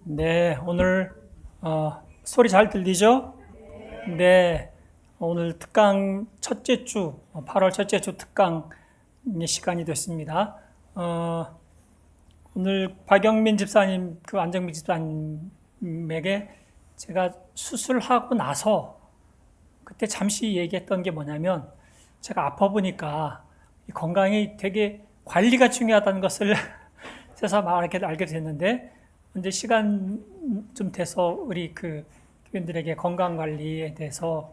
네, 오늘 소리 잘 들리죠? 네, 오늘 특강 첫째 주, 8월 첫째 주 특강 시간이 됐습니다. 오늘 박영민 집사님, 안정민 집사님에게 제가 수술하고 나서 그때 잠시 얘기했던 게 뭐냐면 제가 아파 보니까 이 건강이 되게 관리가 중요하다는 것을 세상 알게 됐는데 이제 시간 좀 돼서 우리 교인들에게 건강 관리에 대해서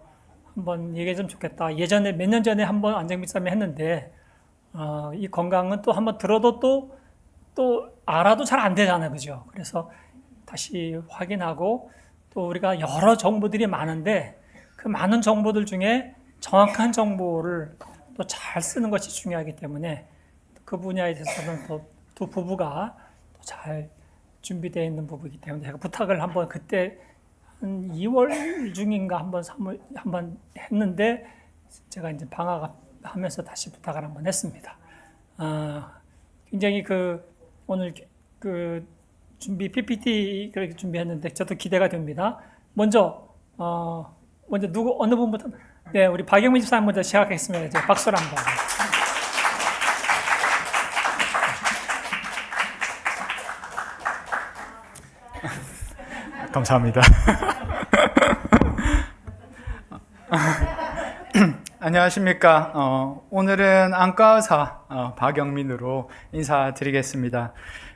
한번 얘기해 좀 좋겠다. 예전에 몇 년 전에 한번 안정민 쌈이 했는데 이 건강은 또 한번 들어도 또 알아도 잘 안 되잖아요, 그죠? 그래서 다시 확인하고 또 우리가 여러 정보들이 많은데 그 많은 정보들 중에 정확한 정보를 또 잘 쓰는 것이 중요하기 때문에 그 분야에 대해서는 또 두 부부가 잘 준비되어 있는 부분이기 때문에 제가 부탁을 한번 그때 한 2월 중인가 한번 3월 한번 했는데 제가 이제 방학하면서 다시 부탁을 한번 했습니다. 굉장히 오늘 준비 PPT 그렇게 준비했는데 저도 기대가 됩니다. 먼저 어느 분부터? 네, 우리 박영민 집사님 먼저 시작하겠습니다. 이제 박수를 한번. 감사합니다. 안녕하십니까. 오늘은 안과의사 박영민으로 인사드리겠습니다.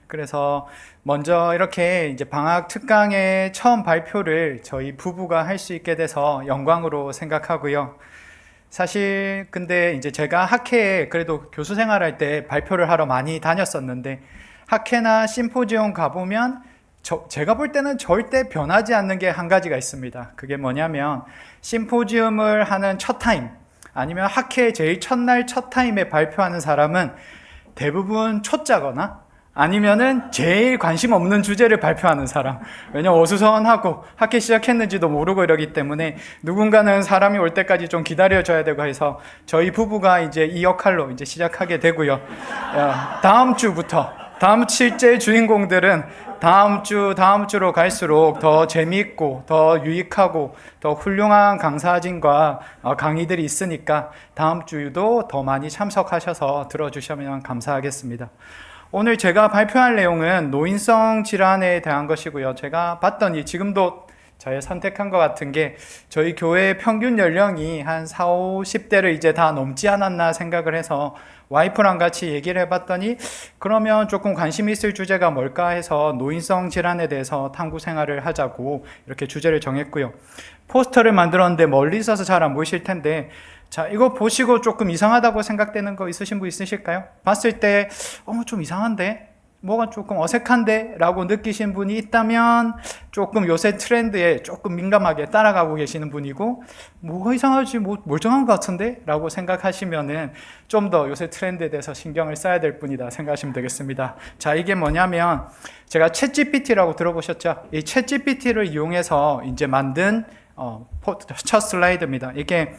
그래서 먼저 이렇게 이제 방학 특강의 처음 발표를 저희 부부가 할 수 있게 돼서 영광으로 생각하고요. 사실 근데 이제 제가 학회에 그래도 교수 생활할 때 발표를 하러 많이 다녔었는데 학회나 심포지엄 가보면 제가 볼 때는 절대 변하지 않는 게 한 가지가 있습니다. 그게 뭐냐면 심포지엄을 하는 첫 타임 아니면 학회 제일 첫날 첫 타임에 발표하는 사람은 대부분 초짜거나 아니면은 제일 관심 없는 주제를 발표하는 사람. 왜냐면 어수선하고 학회 시작했는지도 모르고 이러기 때문에 누군가는 사람이 올 때까지 좀 기다려줘야 되고 해서 저희 부부가 이제 이 역할로 이제 시작하게 되고요. 다음 실제 주인공들은 다음 주로 갈수록 더 재미있고 더 유익하고 더 훌륭한 강사진과 강의들이 있으니까 다음 주도 더 많이 참석하셔서 들어주시면 감사하겠습니다. 오늘 제가 발표할 내용은 노인성 질환에 대한 것이고요. 제가 봤더니 지금도 저의 선택한 것 같은 게 저희 교회 평균 연령이 한 40, 50대를 이제 다 넘지 않았나 생각을 해서 와이프랑 같이 얘기를 해봤더니 그러면 조금 관심 있을 주제가 뭘까 해서 노인성 질환에 대해서 탐구 생활을 하자고 이렇게 주제를 정했고요. 포스터를 만들었는데 멀리 있어서 잘 안 보이실 텐데 자, 이거 보시고 조금 이상하다고 생각되는 거 있으신 분 있으실까요? 봤을 때 좀 이상한데? 뭐가 조금 어색한데? 라고 느끼신 분이 있다면 조금 요새 트렌드에 조금 민감하게 따라가고 계시는 분이고 뭐가 이상하지? 뭐 멀쩡한 것 같은데? 라고 생각하시면은 좀 더 요새 트렌드에 대해서 신경을 써야 될 분이다 생각하시면 되겠습니다. 자, 이게 뭐냐면 제가 챗GPT라고 들어보셨죠? 이 챗GPT를 이용해서 이제 만든 첫 슬라이드입니다. 이게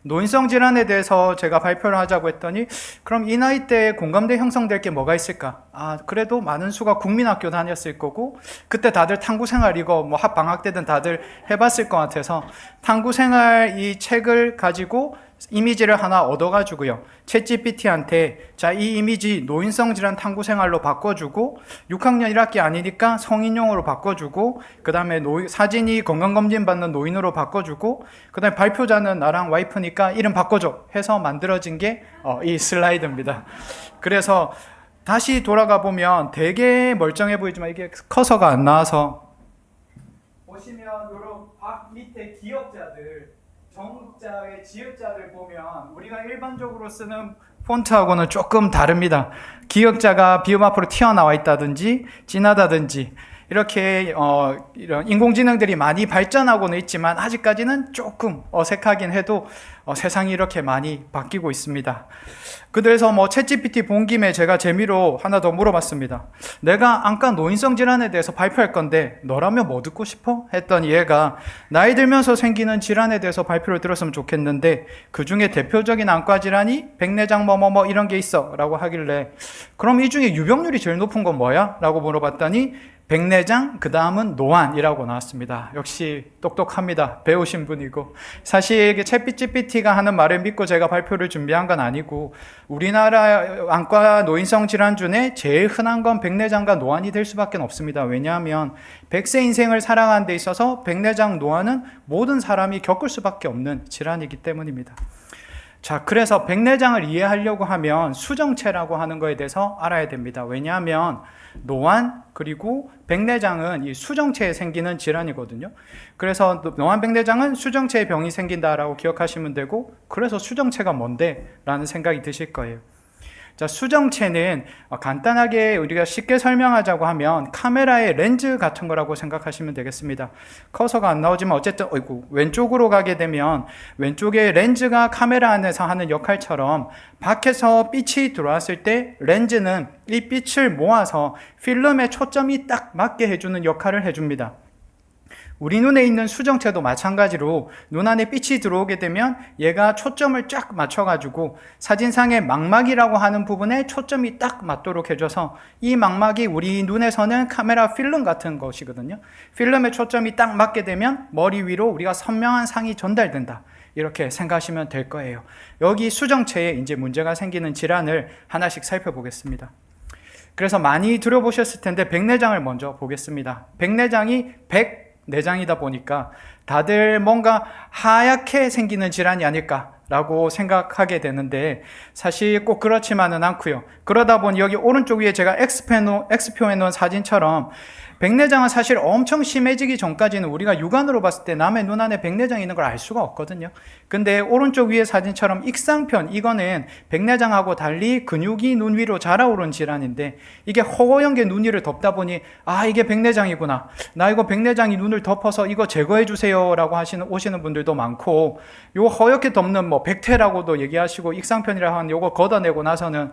노인성 질환에 대해서 제가 발표를 하자고 했더니 그럼 이 나이 때 공감대 형성될 게 뭐가 있을까? 그래도 많은 수가 국민학교 다녔을 거고 그때 다들 탐구생활 이거 뭐 방학 때든 다들 해봤을 것 같아서 탐구생활 이 책을 가지고 이미지를 하나 얻어가지고요. 챗GPT한테 자, 이 이미지 노인성 질환 탐구생활로 바꿔주고 6학년 1학기 아니니까 성인용으로 바꿔주고 그 다음에 사진이 건강검진 받는 노인으로 바꿔주고 그 다음에 발표자는 나랑 와이프니까 이름 바꿔줘 해서 만들어진 게 이 슬라이드입니다. 그래서 다시 돌아가 보면 되게 멀쩡해 보이지만 이게 커서가 안 나와서 보시면 요런 밑에 기억자들 정자의 지읒자들 보면 우리가 일반적으로 쓰는 폰트하고는 조금 다릅니다. 기역자가 비음 앞으로 튀어나와 있다든지 진하다든지 이렇게 이런 인공지능들이 많이 발전하고는 있지만 아직까지는 조금 어색하긴 해도 세상이 이렇게 많이 바뀌고 있습니다. 그래서 챗GPT 본 김에 제가 재미로 하나 더 물어봤습니다. 내가 안과 노인성 질환에 대해서 발표할 건데 너라면 뭐 듣고 싶어? 했더니 얘가 나이 들면서 생기는 질환에 대해서 발표를 들었으면 좋겠는데 그 중에 대표적인 안과 질환이 백내장 뭐뭐뭐 이런 게 있어 라고 하길래 그럼 이 중에 유병률이 제일 높은 건 뭐야? 라고 물어봤더니 백내장, 그 다음은 노안이라고 나왔습니다. 역시 똑똑합니다. 배우신 분이고. 사실 챗GPT가 하는 말을 믿고 제가 발표를 준비한 건 아니고 우리나라 안과 노인성 질환 중에 제일 흔한 건 백내장과 노안이 될 수밖에 없습니다. 왜냐하면 100세 인생을 살아가는 데 있어서 백내장, 노안은 모든 사람이 겪을 수밖에 없는 질환이기 때문입니다. 자, 그래서 백내장을 이해하려고 하면 수정체라고 하는 거에 대해서 알아야 됩니다. 왜냐하면 노안 그리고 백내장은 이 수정체에 생기는 질환이거든요. 그래서 노안 백내장은 수정체의 병이 생긴다라고 기억하시면 되고 그래서 수정체가 뭔데? 라는 생각이 드실 거예요. 자, 수정체는 간단하게 우리가 쉽게 설명하자고 하면 카메라의 렌즈 같은 거라고 생각하시면 되겠습니다. 커서가 안 나오지만 어쨌든 왼쪽으로 가게 되면 왼쪽에 렌즈가 카메라 안에서 하는 역할처럼 밖에서 빛이 들어왔을 때 렌즈는 이 빛을 모아서 필름에 초점이 딱 맞게 해주는 역할을 해줍니다. 우리 눈에 있는 수정체도 마찬가지로 눈 안에 빛이 들어오게 되면 얘가 초점을 쫙 맞춰가지고 사진상의 망막이라고 하는 부분에 초점이 딱 맞도록 해줘서 이 망막이 우리 눈에서는 카메라 필름 같은 것이거든요. 필름에 초점이 딱 맞게 되면 머리 위로 우리가 선명한 상이 전달된다. 이렇게 생각하시면 될 거예요. 여기 수정체에 이제 문제가 생기는 질환을 하나씩 살펴보겠습니다. 그래서 많이 들어보셨을 텐데 백내장을 먼저 보겠습니다. 백내장이 내장이다 보니까 다들 뭔가 하얗게 생기는 질환이 아닐까라고 생각하게 되는데 사실 꼭 그렇지만은 않고요. 그러다 보니 여기 오른쪽 위에 제가 X표해 놓은 사진처럼 백내장은 사실 엄청 심해지기 전까지는 우리가 육안으로 봤을 때 남의 눈 안에 백내장이 있는 걸 알 수가 없거든요. 근데 오른쪽 위에 사진처럼 익상편, 이거는 백내장하고 달리 근육이 눈 위로 자라오른 질환인데 이게 허허연 게 눈 위를 덮다 보니 이게 백내장이구나. 나 이거 백내장이 눈을 덮어서 이거 제거해 주세요 라고 오시는 분들도 많고 요 허옇게 덮는 백태라고도 얘기하시고 익상편이라고 하는 요거 걷어내고 나서는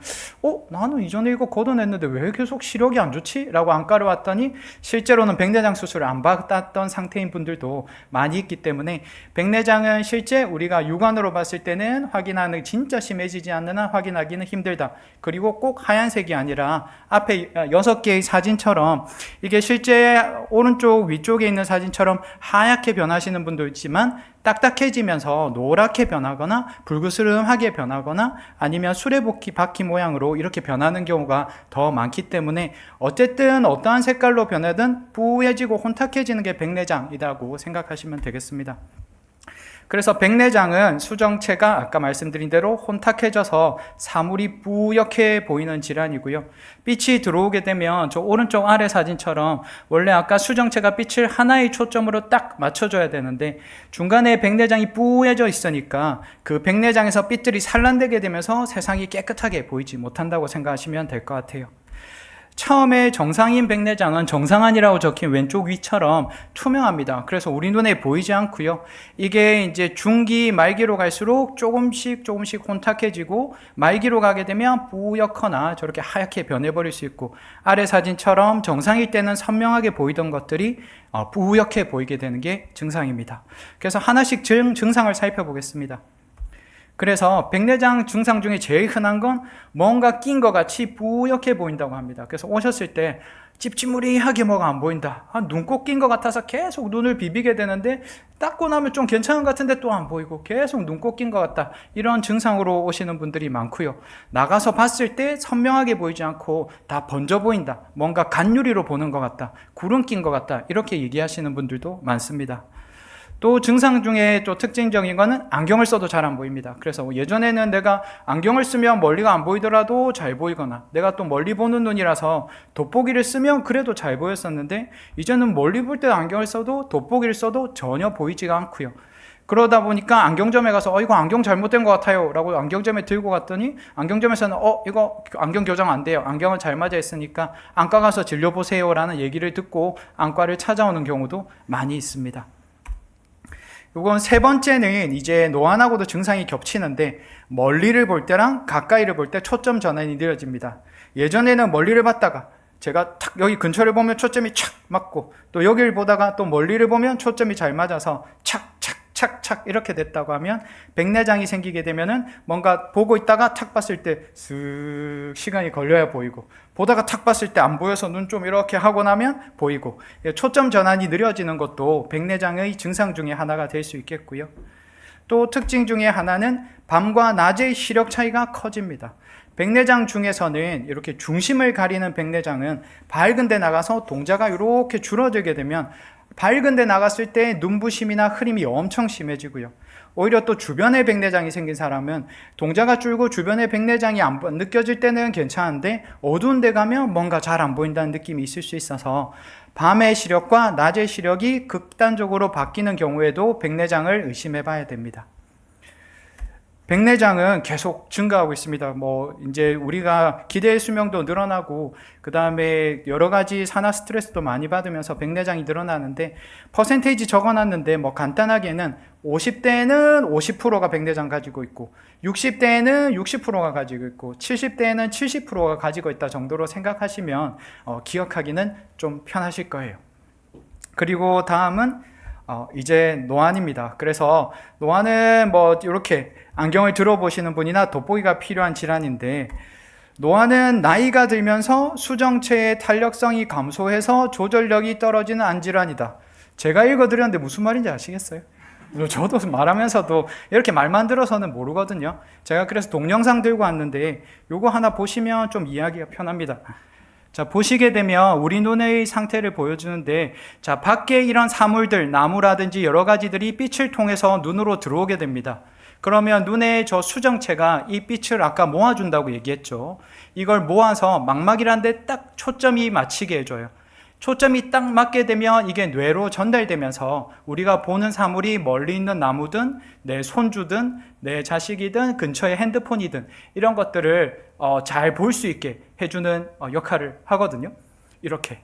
나는 이전에 이거 걷어냈는데 왜 계속 시력이 안 좋지? 라고 안과를 왔더니 실제로는 백내장 수술을 안 받았던 상태인 분들도 많이 있기 때문에 백내장은 실제 우리가 육안으로 봤을 때는 확인하는 진짜 심해지지 않는 한 확인하기는 힘들다. 그리고 꼭 하얀색이 아니라 앞에 6개의 사진처럼 이게 실제 오른쪽 위쪽에 있는 사진처럼 하얗게 변하시는 분도 있지만 딱딱해지면서 노랗게 변하거나 붉으스름하게 변하거나 아니면 수레바퀴 모양으로 이렇게 변하는 경우가 더 많기 때문에 어쨌든 어떠한 색깔로 변하든 뿌얘지고 혼탁해지는 게 백내장이라고 생각하시면 되겠습니다. 그래서 백내장은 수정체가 아까 말씀드린 대로 혼탁해져서 사물이 뿌옇게 보이는 질환이고요. 빛이 들어오게 되면 저 오른쪽 아래 사진처럼 원래 아까 수정체가 빛을 하나의 초점으로 딱 맞춰줘야 되는데 중간에 백내장이 뿌얘져 있으니까 그 백내장에서 빛들이 산란되게 되면서 세상이 깨끗하게 보이지 못한다고 생각하시면 될 것 같아요. 처음에 정상인 백내장은 정상안이라고 적힌 왼쪽 위처럼 투명합니다. 그래서 우리 눈에 보이지 않고요. 이게 이제 중기, 말기로 갈수록 조금씩 혼탁해지고 말기로 가게 되면 뿌옇거나 저렇게 하얗게 변해버릴 수 있고 아래 사진처럼 정상일 때는 선명하게 보이던 것들이 뿌옇게 보이게 되는 게 증상입니다. 그래서 하나씩 증상을 살펴보겠습니다. 그래서 백내장 증상 중에 제일 흔한 건 뭔가 낀 것 같이 뿌옇게 보인다고 합니다. 그래서 오셨을 때 찝찝무리하게 뭐가 안 보인다. 눈곱 낀 것 같아서 계속 눈을 비비게 되는데 닦고 나면 좀 괜찮은 것 같은데 또 안 보이고 계속 눈곱 낀 것 같다. 이런 증상으로 오시는 분들이 많고요. 나가서 봤을 때 선명하게 보이지 않고 다 번져 보인다. 뭔가 간유리로 보는 것 같다. 구름 낀 것 같다. 이렇게 얘기하시는 분들도 많습니다. 또 증상 중에 또 특징적인 거는 안경을 써도 잘 안 보입니다. 그래서 예전에는 내가 안경을 쓰면 멀리가 안 보이더라도 잘 보이거나 내가 또 멀리 보는 눈이라서 돋보기를 쓰면 그래도 잘 보였었는데 이제는 멀리 볼 때 안경을 써도 돋보기를 써도 전혀 보이지가 않고요. 그러다 보니까 안경점에 가서 이거 안경 잘못된 것 같아요 라고 안경점에 들고 갔더니 안경점에서는 이거 안경 교정 안 돼요. 안경은 잘 맞아 있으니까 안과 가서 진료보세요 라는 얘기를 듣고 안과를 찾아오는 경우도 많이 있습니다. 이건 세 번째는 이제 노안하고도 증상이 겹치는데 멀리를 볼 때랑 가까이를 볼 때 초점 전환이 느려집니다. 예전에는 멀리를 봤다가 제가 탁 여기 근처를 보면 초점이 착 맞고 또 여기를 보다가 또 멀리를 보면 초점이 잘 맞아서 착착착착 이렇게 됐다고 하면 백내장이 생기게 되면은 뭔가 보고 있다가 탁 봤을 때 슥 시간이 걸려야 보이고 보다가 탁 봤을 때 안 보여서 눈 좀 이렇게 하고 나면 보이고 초점 전환이 느려지는 것도 백내장의 증상 중에 하나가 될 수 있겠고요. 또 특징 중에 하나는 밤과 낮의 시력 차이가 커집니다. 백내장 중에서는 이렇게 중심을 가리는 백내장은 밝은 데 나가서 동자가 이렇게 줄어들게 되면 밝은 데 나갔을 때 눈부심이나 흐림이 엄청 심해지고요. 오히려 또 주변에 백내장이 생긴 사람은 동자가 줄고 주변에 백내장이 안 느껴질 때는 괜찮은데 어두운 데 가면 뭔가 잘 안 보인다는 느낌이 있을 수 있어서 밤의 시력과 낮의 시력이 극단적으로 바뀌는 경우에도 백내장을 의심해 봐야 됩니다. 백내장은 계속 증가하고 있습니다. 이제 우리가 기대의 수명도 늘어나고, 그 다음에 여러 가지 산화 스트레스도 많이 받으면서 백내장이 늘어나는데, 퍼센테이지 적어놨는데, 간단하게는 50대에는 50%가 백내장 가지고 있고, 60대에는 60%가 가지고 있고, 70대에는 70%가 가지고 있다 정도로 생각하시면, 기억하기는 좀 편하실 거예요. 그리고 다음은, 이제 노안입니다. 그래서 노안은 이렇게 안경을 들어보시는 분이나 돋보기가 필요한 질환인데, 노안은 나이가 들면서 수정체의 탄력성이 감소해서 조절력이 떨어지는 안질환이다. 제가 읽어드렸는데 무슨 말인지 아시겠어요? 저도 말하면서도 이렇게 말만 들어서는 모르거든요. 제가 그래서 동영상 들고 왔는데 요거 하나 보시면 좀 이해하기가 편합니다. 자, 보시게 되면 우리 눈의 상태를 보여주는데, 자, 밖에 이런 사물들, 나무라든지 여러 가지들이 빛을 통해서 눈으로 들어오게 됩니다. 그러면 눈의 저 수정체가 이 빛을 아까 모아준다고 얘기했죠. 이걸 모아서 망막이라는 데 딱 초점이 맞히게 해줘요. 초점이 딱 맞게 되면 이게 뇌로 전달되면서 우리가 보는 사물이 멀리 있는 나무든 내 손주든 내 자식이든 근처의 핸드폰이든 이런 것들을 잘 볼 수 있게 해주는 역할을 하거든요. 이렇게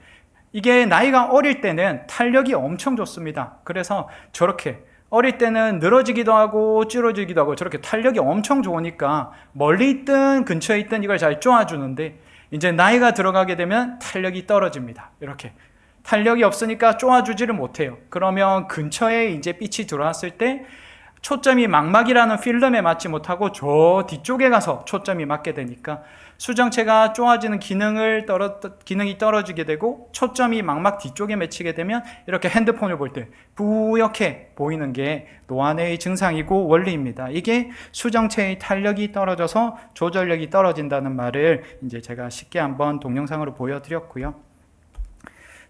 이게 나이가 어릴 때는 탄력이 엄청 좋습니다. 그래서 저렇게 어릴 때는 늘어지기도 하고 찌러지기도 하고 저렇게 탄력이 엄청 좋으니까 멀리 있든 근처에 있든 이걸 잘 쪼아주는데, 이제 나이가 들어가게 되면 탄력이 떨어집니다. 이렇게 탄력이 없으니까 쪼아주지를 못해요. 그러면 근처에 이제 빛이 들어왔을 때 초점이 망막이라는 필름에 맞지 못하고 저 뒤쪽에 가서 초점이 맞게 되니까 수정체가 쪼아지는 기능이 떨어지게 되고 초점이 망막 뒤쪽에 맺히게 되면 이렇게 핸드폰을 볼 때 뿌옇게 보이는 게 노안의 증상이고 원리입니다. 이게 수정체의 탄력이 떨어져서 조절력이 떨어진다는 말을 이제 제가 쉽게 한번 동영상으로 보여드렸고요.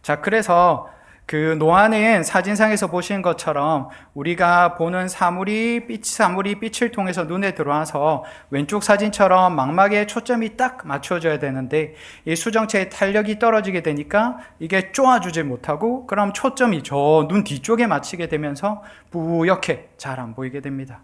자, 그래서 그 노안은 사진상에서 보신 것처럼 우리가 보는 사물이 빛을 통해서 눈에 들어와서 왼쪽 사진처럼 망막에 초점이 딱 맞춰져야 되는데, 이 수정체의 탄력이 떨어지게 되니까 이게 쪼아주지 못하고 그럼 초점이 저 눈 뒤쪽에 맞추게 되면서 뿌옇게 잘 안 보이게 됩니다.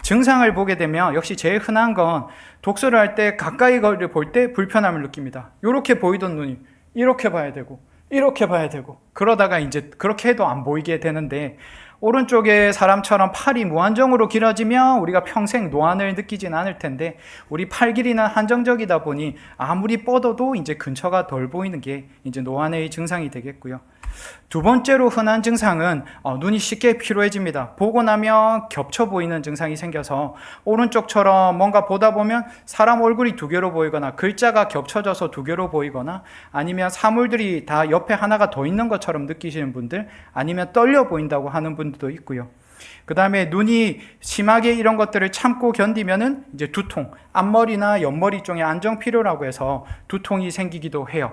증상을 보게 되면 역시 제일 흔한 건 독서를 할 때 가까이 거리를 볼 때 불편함을 느낍니다. 이렇게 보이던 눈이 이렇게 봐야 되고 이렇게 봐야 되고, 그러다가 이제 그렇게 해도 안 보이게 되는데, 오른쪽에 사람처럼 팔이 무한정으로 길어지면 우리가 평생 노안을 느끼진 않을 텐데, 우리 팔 길이는 한정적이다 보니 아무리 뻗어도 이제 근처가 덜 보이는 게 이제 노안의 증상이 되겠고요. 두 번째로 흔한 증상은 눈이 쉽게 피로해집니다. 보고 나면 겹쳐 보이는 증상이 생겨서 오른쪽처럼 뭔가 보다 보면 사람 얼굴이 두 개로 보이거나 글자가 겹쳐져서 두 개로 보이거나 아니면 사물들이 다 옆에 하나가 더 있는 것처럼 느끼시는 분들, 아니면 떨려 보인다고 하는 분들도 있고요. 그 다음에 눈이 심하게 이런 것들을 참고 견디면은 이제 두통, 앞머리나 옆머리 쪽에 안정피로라고 해서 두통이 생기기도 해요.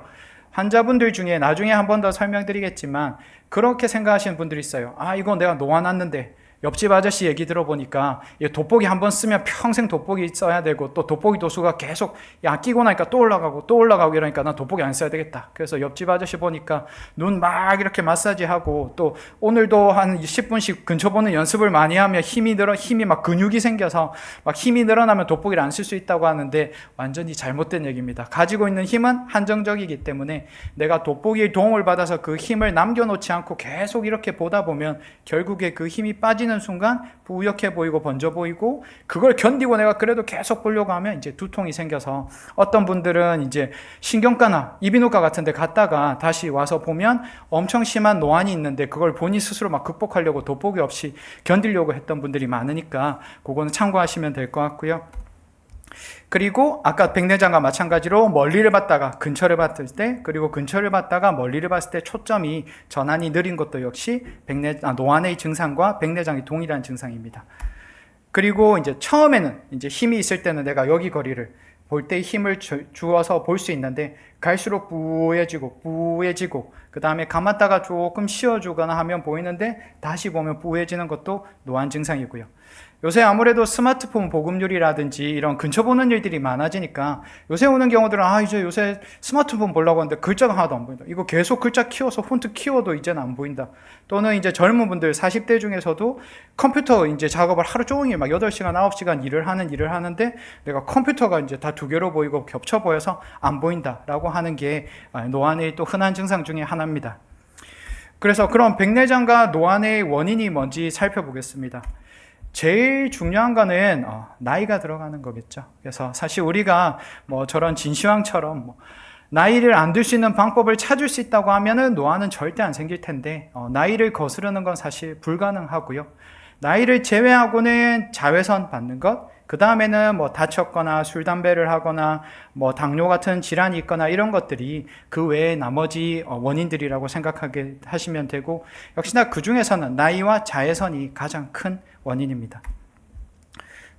환자분들 중에 나중에 한 번 더 설명드리겠지만 그렇게 생각하시는 분들이 있어요. 이거 내가 노안 왔는데 옆집 아저씨 얘기 들어보니까 돋보기 한번 쓰면 평생 돋보기 써야 되고 또 돋보기 도수가 계속 끼고 나니까 또 올라가고 이러니까 난 돋보기 안 써야 되겠다. 그래서 옆집 아저씨 보니까 눈 막 이렇게 마사지하고 또 오늘도 한 10분씩 근처 보는 연습을 많이 하면 힘이 막 근육이 생겨서 막 힘이 늘어나면 돋보기를 안 쓸 수 있다고 하는데 완전히 잘못된 얘기입니다. 가지고 있는 힘은 한정적이기 때문에 내가 돋보기의 도움을 받아서 그 힘을 남겨놓지 않고 계속 이렇게 보다 보면 결국에 그 힘이 빠지는 순간 부유해 보이고 번져 보이고 그걸 견디고 내가 그래도 계속 보려고 하면 이제 두통이 생겨서 어떤 분들은 이제 신경과나 이비인후과 같은 데 갔다가 다시 와서 보면 엄청 심한 노안이 있는데 그걸 본인 스스로 막 극복하려고 돋보기 없이 견디려고 했던 분들이 많으니까 그거는 참고하시면 될 것 같고요. 그리고 아까 백내장과 마찬가지로 멀리를 봤다가 근처를 봤을 때 그리고 근처를 봤다가 멀리를 봤을 때 초점이 전환이 느린 것도 역시 노안의 증상과 백내장이 동일한 증상입니다. 그리고 이제 처음에는 이제 힘이 있을 때는 내가 여기 거리를 볼 때 힘을 주어서 볼 수 있는데 갈수록 부해지고 그 다음에 감았다가 조금 쉬어주거나 하면 보이는데 다시 보면 부해지는 것도 노안 증상이고요. 요새 아무래도 스마트폰 보급률이라든지 이런 근처 보는 일들이 많아지니까 요새 오는 경우들은 이제 요새 스마트폰 보려고 하는데 글자가 하나도 안 보인다. 이거 계속 글자 키워서 폰트 키워도 이제는 안 보인다. 또는 이제 젊은 분들 40대 중에서도 컴퓨터 이제 작업을 하루 종일 막 8시간, 9시간 일을 하는데 내가 컴퓨터가 이제 다 두 개로 보이고 겹쳐 보여서 안 보인다라고 하는 게 노안의 또 흔한 증상 중에 하나입니다. 그래서 그럼 백내장과 노안의 원인이 뭔지 살펴보겠습니다. 제일 중요한 거는 나이가 들어가는 거겠죠. 그래서 사실 우리가 뭐 저런 진시황처럼 나이를 안 들 수 있는 방법을 찾을 수 있다고 하면은 노안은 절대 안 생길 텐데 나이를 거스르는 건 사실 불가능하고요. 나이를 제외하고는 자외선 받는 것, 그 다음에는 뭐 다쳤거나 술, 담배를 하거나 뭐 당뇨 같은 질환이 있거나 이런 것들이 그 외에 나머지 원인들이라고 생각하게 하시면 되고 역시나 그 중에서는 나이와 자외선이 가장 큰 원인입니다.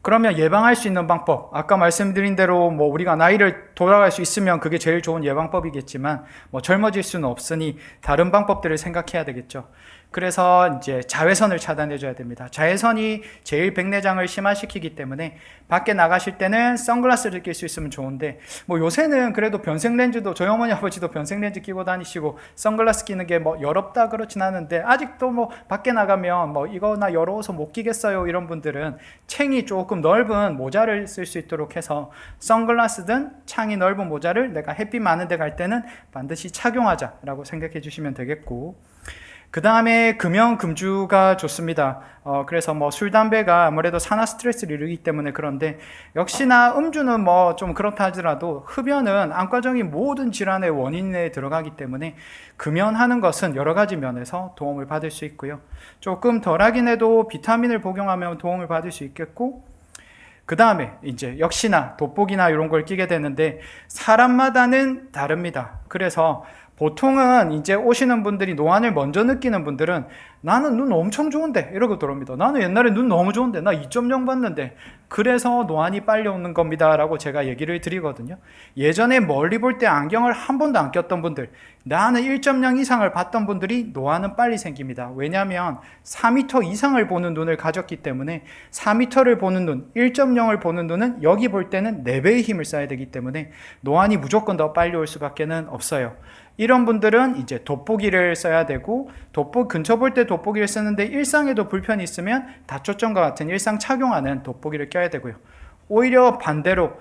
그러면 예방할 수 있는 방법, 아까 말씀드린 대로 뭐 우리가 나이를 돌아갈 수 있으면 그게 제일 좋은 예방법이겠지만 뭐 젊어질 수는 없으니 다른 방법들을 생각해야 되겠죠. 그래서 이제 자외선을 차단해 줘야 됩니다. 자외선이 제일 백내장을 심화시키기 때문에 밖에 나가실 때는 선글라스를 낄 수 있으면 좋은데 뭐 요새는 그래도 변색 렌즈도 저희 어머니 아버지도 변색 렌즈 끼고 다니시고 선글라스 끼는 게 뭐 여롭다 그렇진 않은데 아직도 뭐 밖에 나가면 뭐 이거 나 여러워서 못 끼겠어요 이런 분들은 챙이 조금 넓은 모자를 쓸 수 있도록 해서 선글라스든 창이 넓은 모자를 내가 햇빛 많은 데 갈 때는 반드시 착용하자라고 생각해 주시면 되겠고, 그 다음에 금연, 금주가 좋습니다. 그래서 뭐 술, 담배가 아무래도 산화 스트레스를 이루기 때문에 그런데 역시나 음주는 뭐 좀 그렇다 하더라도 흡연은 안과적인 모든 질환의 원인에 들어가기 때문에 금연하는 것은 여러 가지 면에서 도움을 받을 수 있고요. 조금 덜하긴 해도 비타민을 복용하면 도움을 받을 수 있겠고, 그 다음에 이제 역시나 돋보기나 이런 걸 끼게 되는데 사람마다는 다릅니다. 그래서 보통은 이제 오시는 분들이 노안을 먼저 느끼는 분들은 나는 눈 엄청 좋은데 이러고 들어옵니다. 나는 옛날에 눈 너무 좋은데 나 2.0 봤는데 그래서 노안이 빨리 오는 겁니다 라고 제가 얘기를 드리거든요. 예전에 멀리 볼 때 안경을 한 번도 안 꼈던 분들, 나는 1.0 이상을 봤던 분들이 노안은 빨리 생깁니다. 왜냐하면 4m 이상을 보는 눈을 가졌기 때문에 4m를 보는 눈, 1.0을 보는 눈은 여기 볼 때는 4배의 힘을 써야 되기 때문에 노안이 무조건 더 빨리 올 수밖에 없어요. 이런 분들은 이제 돋보기를 써야 되고, 근처 볼 때 돋보기를 쓰는데 일상에도 불편이 있으면 다초점과 같은 일상 착용하는 돋보기를 껴야 되고요. 오히려 반대로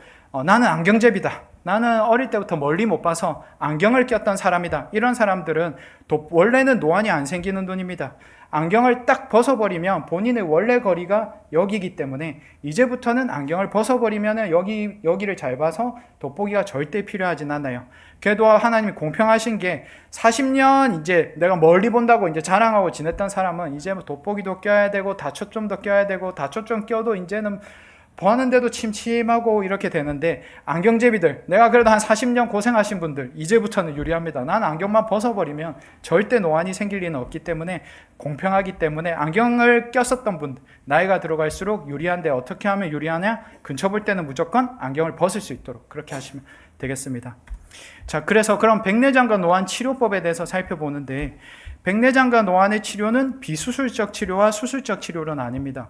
나는 안경제비다, 나는 어릴 때부터 멀리 못 봐서 안경을 꼈던 사람이다, 이런 사람들은 원래는 노안이 안 생기는 눈입니다. 안경을 딱 벗어버리면 본인의 원래 거리가 여기이기 때문에 이제부터는 안경을 벗어버리면 여기를 잘 봐서 돋보기가 절대 필요하진 않아요. 그래도 하나님이 공평하신 게 40년 이제 내가 멀리 본다고 이제 자랑하고 지냈던 사람은 이제 돋보기도 껴야 되고 다초점도 껴야 되고, 다초점 껴도 이제는 보았는데도 침침하고 이렇게 되는데, 안경제비들, 내가 그래도 한 40년 고생하신 분들 이제부터는 유리합니다. 난 안경만 벗어버리면 절대 노안이 생길 리는 없기 때문에, 공평하기 때문에 안경을 꼈었던 분들 나이가 들어갈수록 유리한데 어떻게 하면 유리하냐? 근처 볼 때는 무조건 안경을 벗을 수 있도록 그렇게 하시면 되겠습니다. 자, 그래서 그럼 백내장과 노안 치료법에 대해서 살펴보는데, 백내장과 노안의 치료는 비수술적 치료와 수술적 치료로 나뉩니다.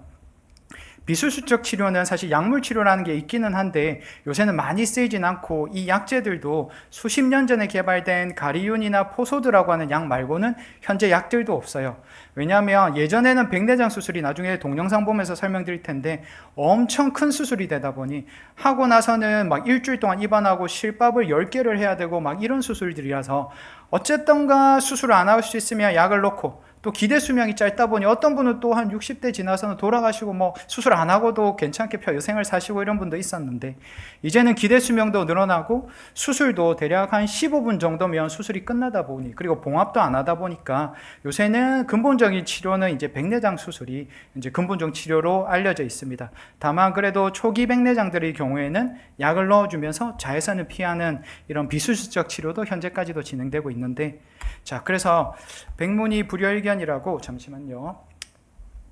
비수술적 치료는 사실 약물 치료라는 게 있기는 한데 요새는 많이 쓰이진 않고, 이 약제들도 수십 년 전에 개발된 가리윤이나 포소드라고 하는 약 말고는 현재 약들도 없어요. 왜냐하면 예전에는 백내장 수술이, 나중에 동영상 보면서 설명드릴 텐데, 엄청 큰 수술이 되다 보니 하고 나서는 막 일주일 동안 입원하고 실밥을 10개를 해야 되고 막 이런 수술들이라서, 어쨌든가 수술을 안 할 수 있으면 약을 넣고, 또 기대 수명이 짧다 보니 어떤 분은 또 한 60대 지나서는 돌아가시고, 뭐 수술 안 하고도 괜찮게 여생을 사시고 이런 분도 있었는데, 이제는 기대 수명도 늘어나고 수술도 대략 한 15분 정도면 수술이 끝나다 보니, 그리고 봉합도 안 하다 보니까 요새는 근본적인 치료는 이제 백내장 수술이 이제 근본적 치료로 알려져 있습니다. 다만 그래도 초기 백내장들의 경우에는 약을 넣어주면서 자외선을 피하는 이런 비수술적 치료도 현재까지도 진행되고 있는데, 자, 그래서 백문이 불여일견이라고, 잠시만요.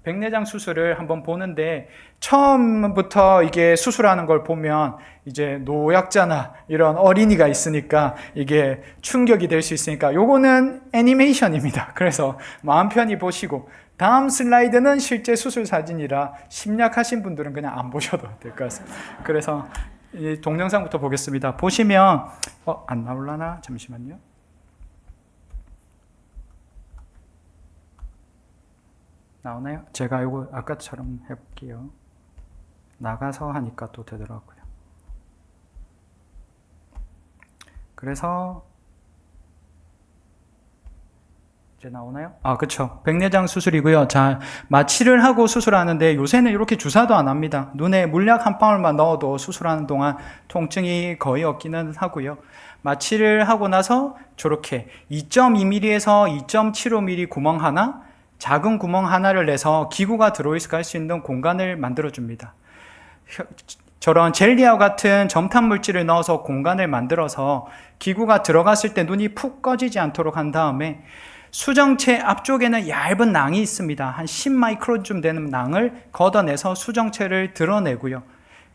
백내장 수술을 한번 보는데, 처음부터 이게 수술하는 걸 보면 이제 노약자나 이런 어린이가 있으니까 이게 충격이 될 수 있으니까, 요거는 애니메이션입니다. 그래서 마음 편히 보시고, 다음 슬라이드는 실제 수술 사진이라 심약하신 분들은 그냥 안 보셔도 될 것 같습니다. 그래서 이 동영상부터 보겠습니다. 보시면 안 나올라나? 잠시만요. 나오나요? 제가 이거 아까처럼 해볼게요. 나가서 하니까 또 되더라고요. 그래서 이제 나오나요? 그쵸. 백내장 수술이고요. 자, 마취를 하고 수술하는데 요새는 이렇게 주사도 안 합니다. 눈에 물약 한 방울만 넣어도 수술하는 동안 통증이 거의 없기는 하고요. 마취를 하고 나서 저렇게 2.2mm에서 2.75mm 구멍 하나, 작은 구멍 하나를 내서 기구가 들어갈 수 있는 공간을 만들어줍니다. 저런 젤리와 같은 점탄 물질을 넣어서 공간을 만들어서 기구가 들어갔을 때 눈이 푹 꺼지지 않도록 한 다음에, 수정체 앞쪽에는 얇은 낭이 있습니다. 한 10마이크론쯤 되는 낭을 걷어내서 수정체를 드러내고요.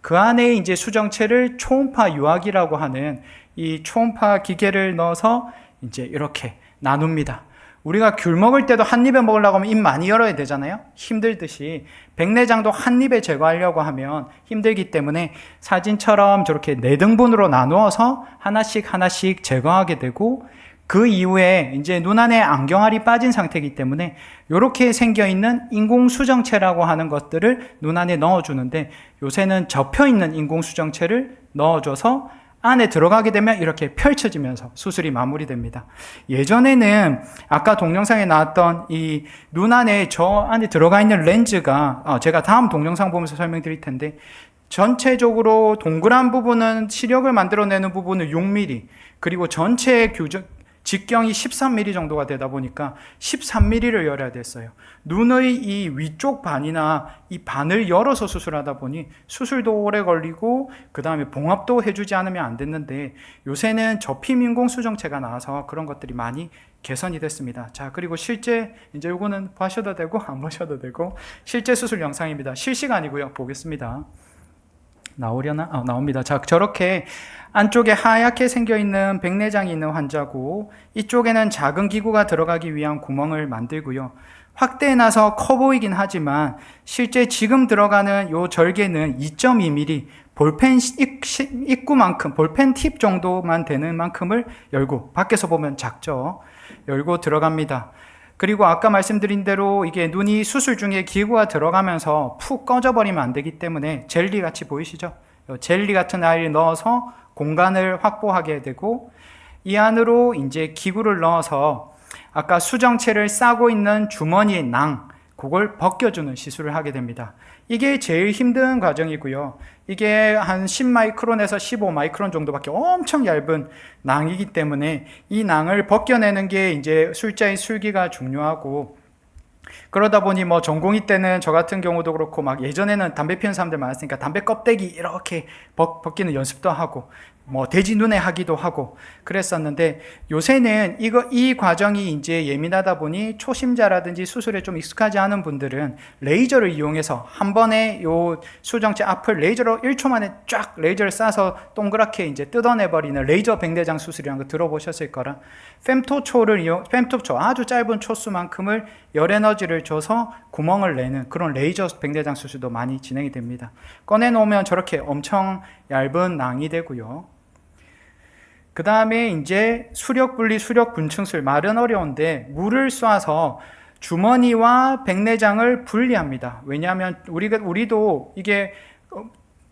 그 안에 이제 수정체를 초음파 유화기라고 하는 이 초음파 기계를 넣어서 이제 이렇게 나눕니다. 우리가 귤 먹을 때도 한 입에 먹으려고 하면 입 많이 열어야 되잖아요. 힘들듯이 백내장도 한 입에 제거하려고 하면 힘들기 때문에 사진처럼 저렇게 4등분으로 나누어서 하나씩 제거하게 되고, 그 이후에 이제 눈 안에 안경알이 빠진 상태이기 때문에 이렇게 생겨있는 인공수정체라고 하는 것들을 눈 안에 넣어주는데, 요새는 접혀있는 인공수정체를 넣어줘서 안에 들어가게 되면 이렇게 펼쳐지면서 수술이 마무리됩니다. 예전에는 아까 동영상에 나왔던 이 눈 안에 저 안에 들어가 있는 렌즈가, 제가 다음 동영상 보면서 설명드릴 텐데, 전체적으로 동그란 부분은 시력을 만들어내는 부분은 6mm, 그리고 전체 직경이 13mm 정도가 되다 보니까 13mm를 열어야 됐어요. 눈의 이 위쪽 반이나 이 반을 열어서 수술하다 보니 수술도 오래 걸리고, 그 다음에 봉합도 해주지 않으면 안 됐는데, 요새는 접힘 인공수정체가 나와서 그런 것들이 많이 개선이 됐습니다. 자, 그리고 실제 이제 요거는 보셔도 되고 안 보셔도 되고, 실제 수술 영상입니다. 실시간이고요. 보겠습니다. 나오려나? 나옵니다. 자, 저렇게 안쪽에 하얗게 생겨있는 백내장이 있는 환자고, 이쪽에는 작은 기구가 들어가기 위한 구멍을 만들고요. 확대해놔서 커 보이긴 하지만 실제 지금 들어가는 요 절개는 2.2mm, 볼펜 입구만큼, 볼펜 팁 정도만 되는 만큼을 열고, 밖에서 보면 작죠? 열고 들어갑니다. 그리고 아까 말씀드린 대로 이게 눈이 수술 중에 기구가 들어가면서 푹 꺼져버리면 안 되기 때문에 젤리 같이 보이시죠? 젤리 같은 아이를 넣어서 공간을 확보하게 되고, 이 안으로 이제 기구를 넣어서 아까 수정체를 싸고 있는 주머니의 낭, 그걸 벗겨주는 시술을 하게 됩니다. 이게 제일 힘든 과정이고요. 이게 한 10마이크론에서 15마이크론 정도밖에 엄청 얇은 낭이기 때문에 이 낭을 벗겨내는 게 이제 술자의 술기가 중요하고, 그러다 보니 뭐 전공의 때는 저 같은 경우도 그렇고, 막 예전에는 담배 피우는 사람들 많았으니까 담배 껍데기 이렇게 벗기는 연습도 하고, 뭐 돼지 눈에 하기도 하고 그랬었는데, 요새는 이 과정이 이제 예민하다 보니 초심자라든지 수술에 좀 익숙하지 않은 분들은 레이저를 이용해서 한 번에 요 수정체 앞을 레이저로 1초 만에 쫙 레이저를 쏴서 동그랗게 이제 뜯어내버리는 레이저 백내장 수술이라는 거 들어보셨을 거라, femto초 아주 짧은 초수만큼을 열 에너지를 줘서 구멍을 내는 그런 레이저 백내장 수술도 많이 진행이 됩니다. 꺼내놓으면 저렇게 엄청 얇은 낭이 되고요. 그 다음에 이제 수력분리, 수력분층술, 말은 어려운데 물을 쏴서 주머니와 백내장을 분리합니다. 왜냐하면 우리도 이게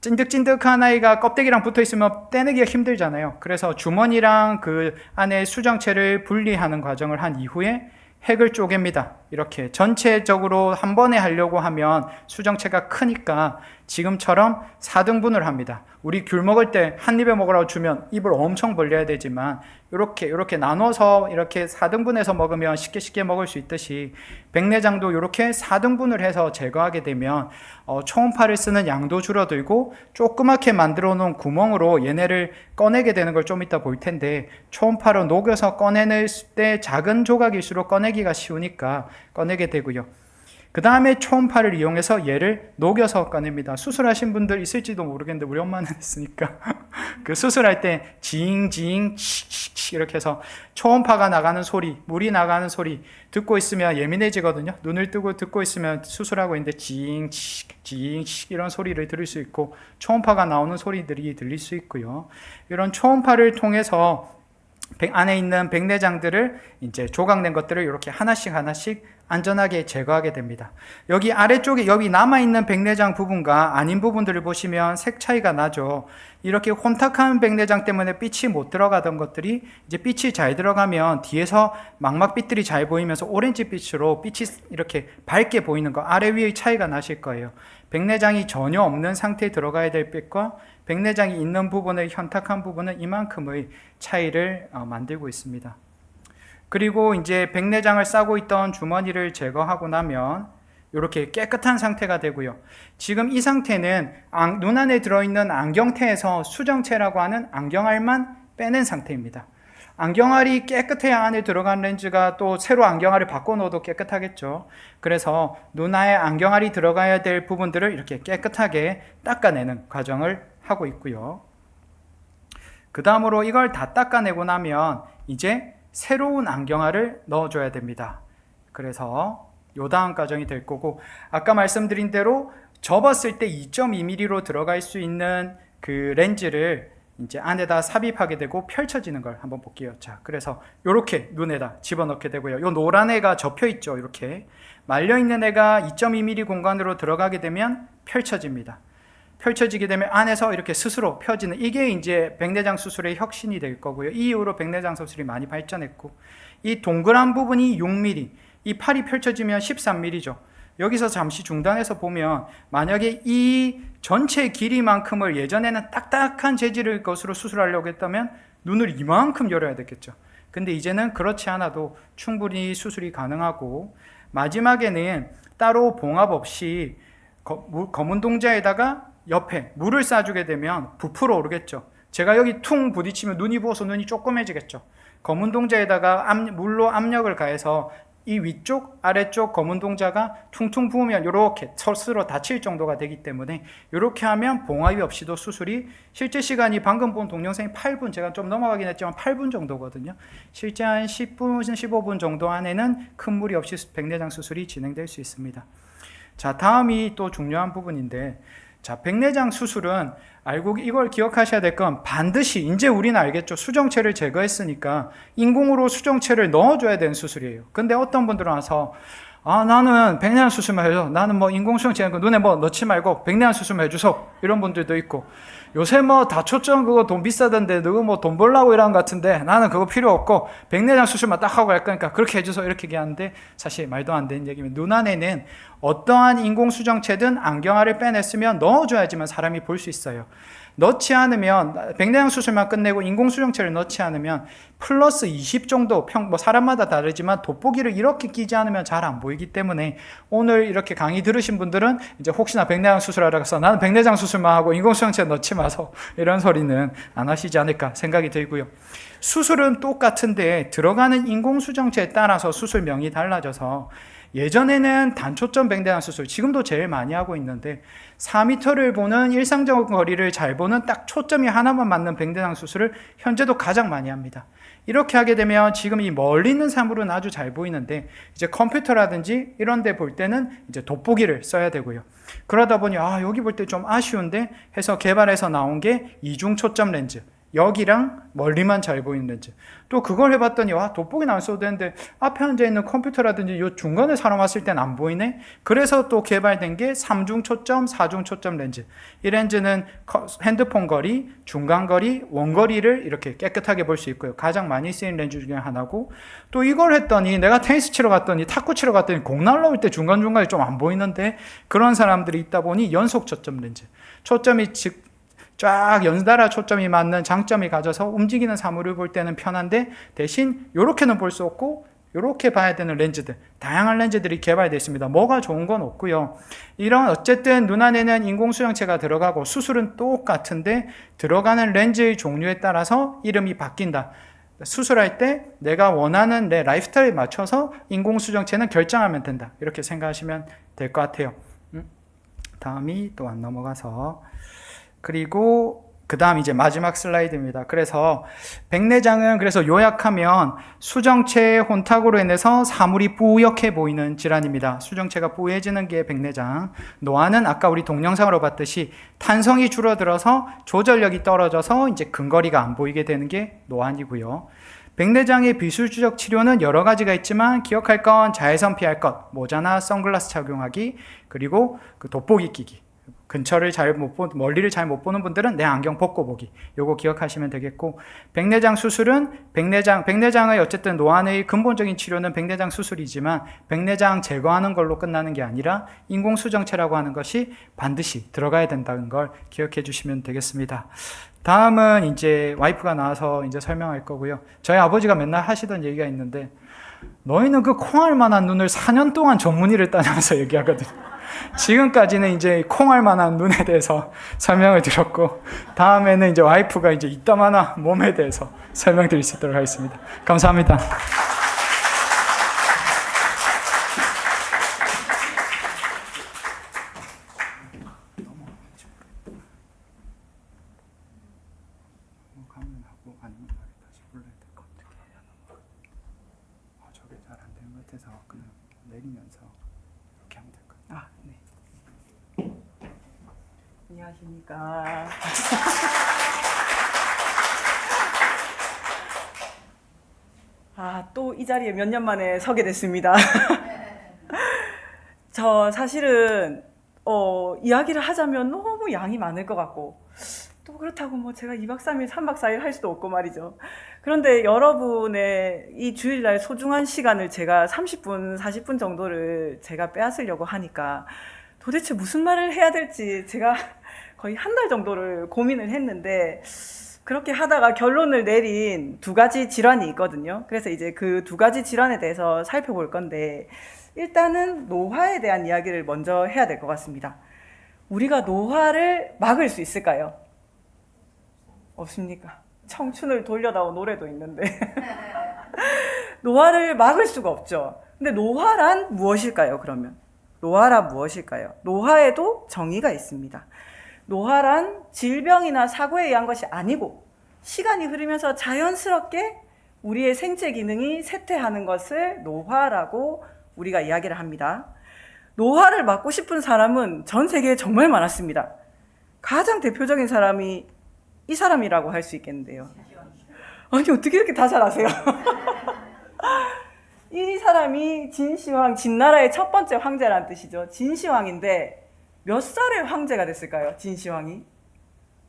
찐득찐득한 아이가 껍데기랑 붙어 있으면 떼내기가 힘들잖아요. 그래서 주머니랑 그 안에 수정체를 분리하는 과정을 한 이후에 핵을 쪼갭니다. 이렇게 전체적으로 한 번에 하려고 하면 수정체가 크니까 지금처럼 4등분을 합니다. 우리 귤 먹을 때 한 입에 먹으라고 주면 입을 엄청 벌려야 되지만 이렇게 나눠서 이렇게 4등분해서 먹으면 쉽게 먹을 수 있듯이 백내장도 이렇게 4등분을 해서 제거하게 되면 초음파를 쓰는 양도 줄어들고 조그맣게 만들어 놓은 구멍으로 얘네를 꺼내게 되는 걸 좀 이따 볼 텐데, 초음파로 녹여서 꺼내낼 때 작은 조각일수록 꺼내기가 쉬우니까 꺼내게 되고요. 그 다음에 초음파를 이용해서 얘를 녹여서 꺼냅니다. 수술하신 분들 있을지도 모르겠는데 우리 엄마는 했으니까 그 수술할 때 징징 이렇게 해서 초음파가 나가는 소리, 물이 나가는 소리 듣고 있으면 예민해지거든요. 눈을 뜨고 듣고 있으면 수술하고 있는데 징 이런 소리를 들을 수 있고, 초음파가 나오는 소리들이 들릴 수 있고요. 이런 초음파를 통해서 안에 있는 백내장들을 이제 조각낸 것들을 이렇게 하나씩 안전하게 제거하게 됩니다. 여기 아래쪽에 여기 남아있는 백내장 부분과 아닌 부분들을 보시면 색 차이가 나죠. 이렇게 혼탁한 백내장 때문에 빛이 못 들어가던 것들이 이제 빛이 잘 들어가면 뒤에서 망막빛들이 잘 보이면서 오렌지 빛으로 빛이 이렇게 밝게 보이는 거, 아래 위의 차이가 나실 거예요. 백내장이 전혀 없는 상태에 들어가야 될 빛과 백내장이 있는 부분의 현탁한 부분은 이만큼의 차이를 만들고 있습니다. 그리고 이제 백내장을 싸고 있던 주머니를 제거하고 나면 이렇게 깨끗한 상태가 되고요. 지금 이 상태는 눈 안에 들어있는 안경테에서 수정체라고 하는 안경알만 빼낸 상태입니다. 안경알이 깨끗해야 안에 들어간 렌즈가 또 새로 안경알을 바꿔놓어도 깨끗하겠죠. 그래서 눈에 안경알이 들어가야 될 부분들을 이렇게 깨끗하게 닦아내는 과정을 하고 있고요. 그 다음으로 이걸 다 닦아내고 나면 이제 새로운 안경알을 넣어줘야 됩니다. 그래서 요 다음 과정이 될 거고, 아까 말씀드린 대로 접었을 때 2.2mm로 들어갈 수 있는 그 렌즈를 이제 안에다 삽입하게 되고 펼쳐지는 걸 한번 볼게요. 자, 그래서 이렇게 눈에다 집어넣게 되고요. 요 노란 애가 접혀 있죠. 이렇게 말려 있는 애가 2.2mm 공간으로 들어가게 되면 펼쳐집니다. 펼쳐지게 되면 안에서 이렇게 스스로 펴지는, 이게 이제 백내장 수술의 혁신이 될 거고요. 이 이후로 백내장 수술이 많이 발전했고, 이 동그란 부분이 6mm, 이 팔이 펼쳐지면 13mm죠. 여기서 잠시 중단해서 보면 만약에 이 전체 길이만큼을 예전에는 딱딱한 재질의 것으로 수술하려고 했다면 눈을 이만큼 열어야 됐겠죠. 근데 이제는 그렇지 않아도 충분히 수술이 가능하고, 마지막에는 따로 봉합 없이 검은 동자에다가 옆에 물을 쏴주게 되면 부풀어 오르겠죠. 제가 여기 퉁 부딪히면 눈이 부어서 눈이 조그매지겠죠. 검은 동자에다가 물로 압력을 가해서 이 위쪽, 아래쪽 검은 동자가 퉁퉁 부으면 이렇게 스스로 다칠 정도가 되기 때문에 이렇게 하면 봉합이 없이도 수술이, 실제 시간이 방금 본 동영상이 8분, 제가 좀 넘어가긴 했지만 8분 정도거든요. 실제 한 10분, 15분 정도 안에는 큰 무리 없이 백내장 수술이 진행될 수 있습니다. 자, 다음이 또 중요한 부분인데, 자, 백내장 수술은 이걸 기억하셔야 될 건 반드시, 이제 우리는 알겠죠. 수정체를 제거했으니까 인공으로 수정체를 넣어줘야 되는 수술이에요. 근데 어떤 분들은 와서 나는 백내장 수술만 해줘. 나는 뭐 인공 수정체 눈에 뭐 넣지 말고 백내장 수술만 해주소. 이런 분들도 있고, 요새 뭐 다초점 그거 돈 비싸던데 너가 뭐 돈 벌라고 이러는 것 같은데 나는 그거 필요 없고 백내장 수술만 딱 하고 갈 거니까 그렇게 해주소. 이렇게 얘기하는데 사실 말도 안 되는 얘기입니다. 눈 안에는 어떠한 인공 수정체든 안경알을 빼냈으면 넣어줘야지만 사람이 볼 수 있어요. 넣지 않으면 백내장 수술만 끝내고 인공수정체를 넣지 않으면 플러스 20 정도 뭐 사람마다 다르지만 돋보기를 이렇게 끼지 않으면 잘 안 보이기 때문에 오늘 이렇게 강의 들으신 분들은 이제 혹시나 백내장 수술하러 가서 나는 백내장 수술만 하고 인공수정체 넣지 마서 이런 소리는 안 하시지 않을까 생각이 들고요. 수술은 똑같은데 들어가는 인공수정체에 따라서 수술명이 달라져서 예전에는 단초점 백내장 수술, 지금도 제일 많이 하고 있는데 4m를 보는 일상적 거리를 잘 보는 딱 초점이 하나만 맞는 백내장 수술을 현재도 가장 많이 합니다. 이렇게 하게 되면 지금 이 멀리 있는 사물은 아주 잘 보이는데 이제 컴퓨터라든지 이런 데 볼 때는 이제 돋보기를 써야 되고요. 그러다 보니 여기 볼 때 좀 아쉬운데 해서 개발해서 나온 게 이중 초점 렌즈. 여기랑 멀리만 잘 보이는 렌즈. 또 그걸 해봤더니 돋보기는 안 써도 되는데 앞에 앉아있는 컴퓨터라든지 요 중간에 사람 왔을 땐 안 보이네. 그래서 또 개발된 게 3중 초점, 4중 초점 렌즈. 이 렌즈는 핸드폰 거리, 중간 거리, 원거리를 이렇게 깨끗하게 볼 수 있고요. 가장 많이 쓰이는 렌즈 중에 하나고, 또 이걸 했더니 내가 테니스 치러 갔더니 탁구 치러 갔더니 공 날라올 때 중간중간에 좀 안 보이는데 그런 사람들이 있다 보니 연속 초점 렌즈. 초점이 쫙 연달아 초점이 맞는 장점이 가져서 움직이는 사물을 볼 때는 편한데 대신 이렇게는 볼 수 없고 이렇게 봐야 되는 렌즈들, 다양한 렌즈들이 개발되어 있습니다. 뭐가 좋은 건 없고요. 이런 어쨌든 눈 안에는 인공수정체가 들어가고 수술은 똑같은데 들어가는 렌즈의 종류에 따라서 이름이 바뀐다. 수술할 때 내가 원하는 내 라이프스타일에 맞춰서 인공수정체는 결정하면 된다. 이렇게 생각하시면 될 것 같아요. 다음이 또 안 넘어가서, 그리고 그 다음 이제 마지막 슬라이드입니다. 그래서 백내장은 그래서 요약하면 수정체의 혼탁으로 인해서 사물이 뿌옇게 보이는 질환입니다. 수정체가 뿌얘지는 게 백내장. 노안은 아까 우리 동영상으로 봤듯이 탄성이 줄어들어서 조절력이 떨어져서 이제 근거리가 안 보이게 되는 게 노안이고요. 백내장의 비수주적 치료는 여러 가지가 있지만 기억할 건 자외선 피할 것, 모자나 선글라스 착용하기, 그리고 그 돋보기 끼기. 근처를 잘 못 보, 멀리를 잘 못 보는 분들은 내 안경 벗고 보기. 요거 기억하시면 되겠고, 백내장 수술은 백내장의 어쨌든 노안의 근본적인 치료는 백내장 수술이지만 백내장 제거하는 걸로 끝나는 게 아니라 인공수정체라고 하는 것이 반드시 들어가야 된다는 걸 기억해 주시면 되겠습니다. 다음은 이제 와이프가 나와서 이제 설명할 거고요. 저희 아버지가 맨날 하시던 얘기가 있는데, 너희는 그 콩알 만한 눈을 4년 동안 전문의를 따면서 얘기하거든요. 지금까지는 이제 콩알 만한 눈에 대해서 설명을 드렸고, 다음에는 이제 와이프가 이제 이따만한 몸에 대해서 설명드릴 수 있도록 하겠습니다. 감사합니다. 저게 잘 안 되는 것 같아서 그냥 내리면서 이렇게 하면 될 것 같아요. 네. 안녕하십니까. 또 이 자리에 몇 년 만에 서게 됐습니다. 저 사실은 이야기를 하자면 너무 양이 많을 것 같고, 또 그렇다고 뭐 제가 2박 3일, 3박 4일 할 수도 없고 말이죠. 그런데 여러분의 이 주일날 소중한 시간을 제가 30분, 40분 정도를 제가 빼앗으려고 하니까 도대체 무슨 말을 해야 될지 제가 거의 한 달 정도를 고민을 했는데, 그렇게 하다가 결론을 내린 두 가지 질환이 있거든요. 그래서 이제 그 두 가지 질환에 대해서 살펴볼 건데, 일단은 노화에 대한 이야기를 먼저 해야 될 것 같습니다. 우리가 노화를 막을 수 있을까요? 없습니까? 청춘을 돌려다오 노래도 있는데 노화를 막을 수가 없죠. 근데 노화란 무엇일까요? 그러면 노화란 무엇일까요? 노화에도 정의가 있습니다. 노화란 질병이나 사고에 의한 것이 아니고 시간이 흐르면서 자연스럽게 우리의 생체 기능이 쇠퇴하는 것을 노화라고 우리가 이야기를 합니다. 노화를 막고 싶은 사람은 전 세계에 정말 많았습니다. 가장 대표적인 사람이 이 사람이라고 할 수 있겠는데요. 아니, 어떻게 이렇게 다 잘 아세요? 이 사람이 진시황, 진나라의 첫 번째 황제라는 뜻이죠. 진시황인데 몇 살에 황제가 됐을까요? 진시황이?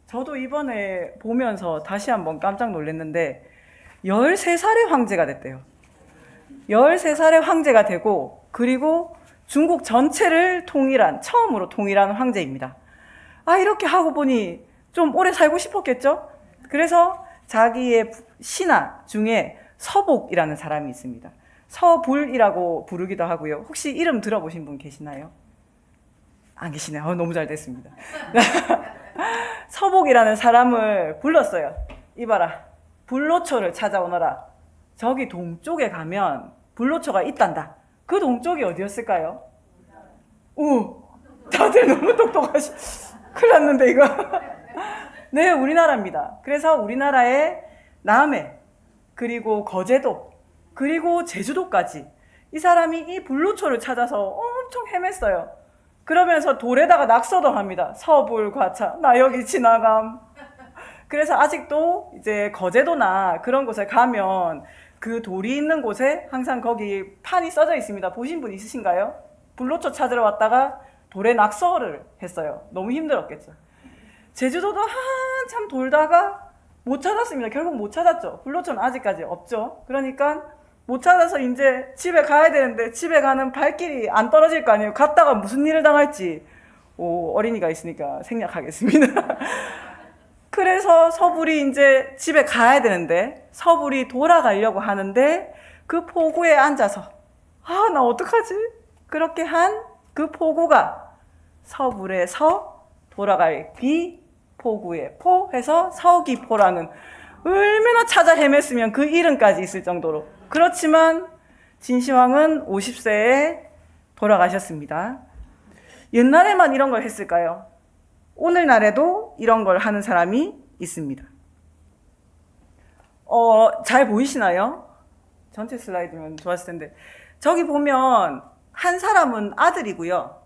저도 이번에 보면서 다시 한번 깜짝 놀랐는데 13살에 황제가 됐대요. 13살에 황제가 되고, 그리고 중국 전체를 처음으로 통일한 황제입니다. 이렇게 하고 보니 좀 오래 살고 싶었겠죠? 그래서 자기의 신하 중에 서복이라는 사람이 있습니다. 서불이라고 부르기도 하고요. 혹시 이름 들어보신 분 계시나요? 안 계시네요. 너무 잘 됐습니다. 서복이라는 사람을 불렀어요. 이봐라, 불로초를 찾아오너라. 저기 동쪽에 가면 불로초가 있단다. 그 동쪽이 어디였을까요? 오, 다들 너무 똑똑하시. 큰일 났는데 이거. 네, 우리나라입니다. 그래서 우리나라의 남해, 그리고 거제도, 그리고 제주도까지 이 사람이 이 불로초를 찾아서 엄청 헤맸어요. 그러면서 돌에다가 낙서도 합니다. 서불과차, 나 여기 지나감. 그래서 아직도 이제 거제도나 그런 곳에 가면 그 돌이 있는 곳에 항상 거기 판이 써져 있습니다. 보신 분 있으신가요? 불로초 찾으러 왔다가 돌에 낙서를 했어요. 너무 힘들었겠죠. 제주도도 한참 돌다가 못 찾았습니다. 결국 못 찾았죠. 불로초는 아직까지 없죠. 그러니까 못 찾아서 이제 집에 가야 되는데 집에 가는 발길이 안 떨어질 거 아니에요. 갔다가 무슨 일을 당할지. 어린이가 있으니까 생략하겠습니다. 그래서 서불이 이제 집에 가야 되는데 서불이 돌아가려고 하는데 그 포구에 앉아서 나 어떡하지? 그렇게 한 그 포구가 서불의 서, 돌아갈 기, 포구의 포 해서 서귀포라는, 얼마나 찾아 헤맸으면 그 이름까지 있을 정도로. 그렇지만 진시황은 50세에 돌아가셨습니다. 옛날에만 이런 걸 했을까요? 오늘날에도 이런 걸 하는 사람이 있습니다. 잘 보이시나요? 전체 슬라이드면 좋았을 텐데. 저기 보면 한 사람은 아들이고요.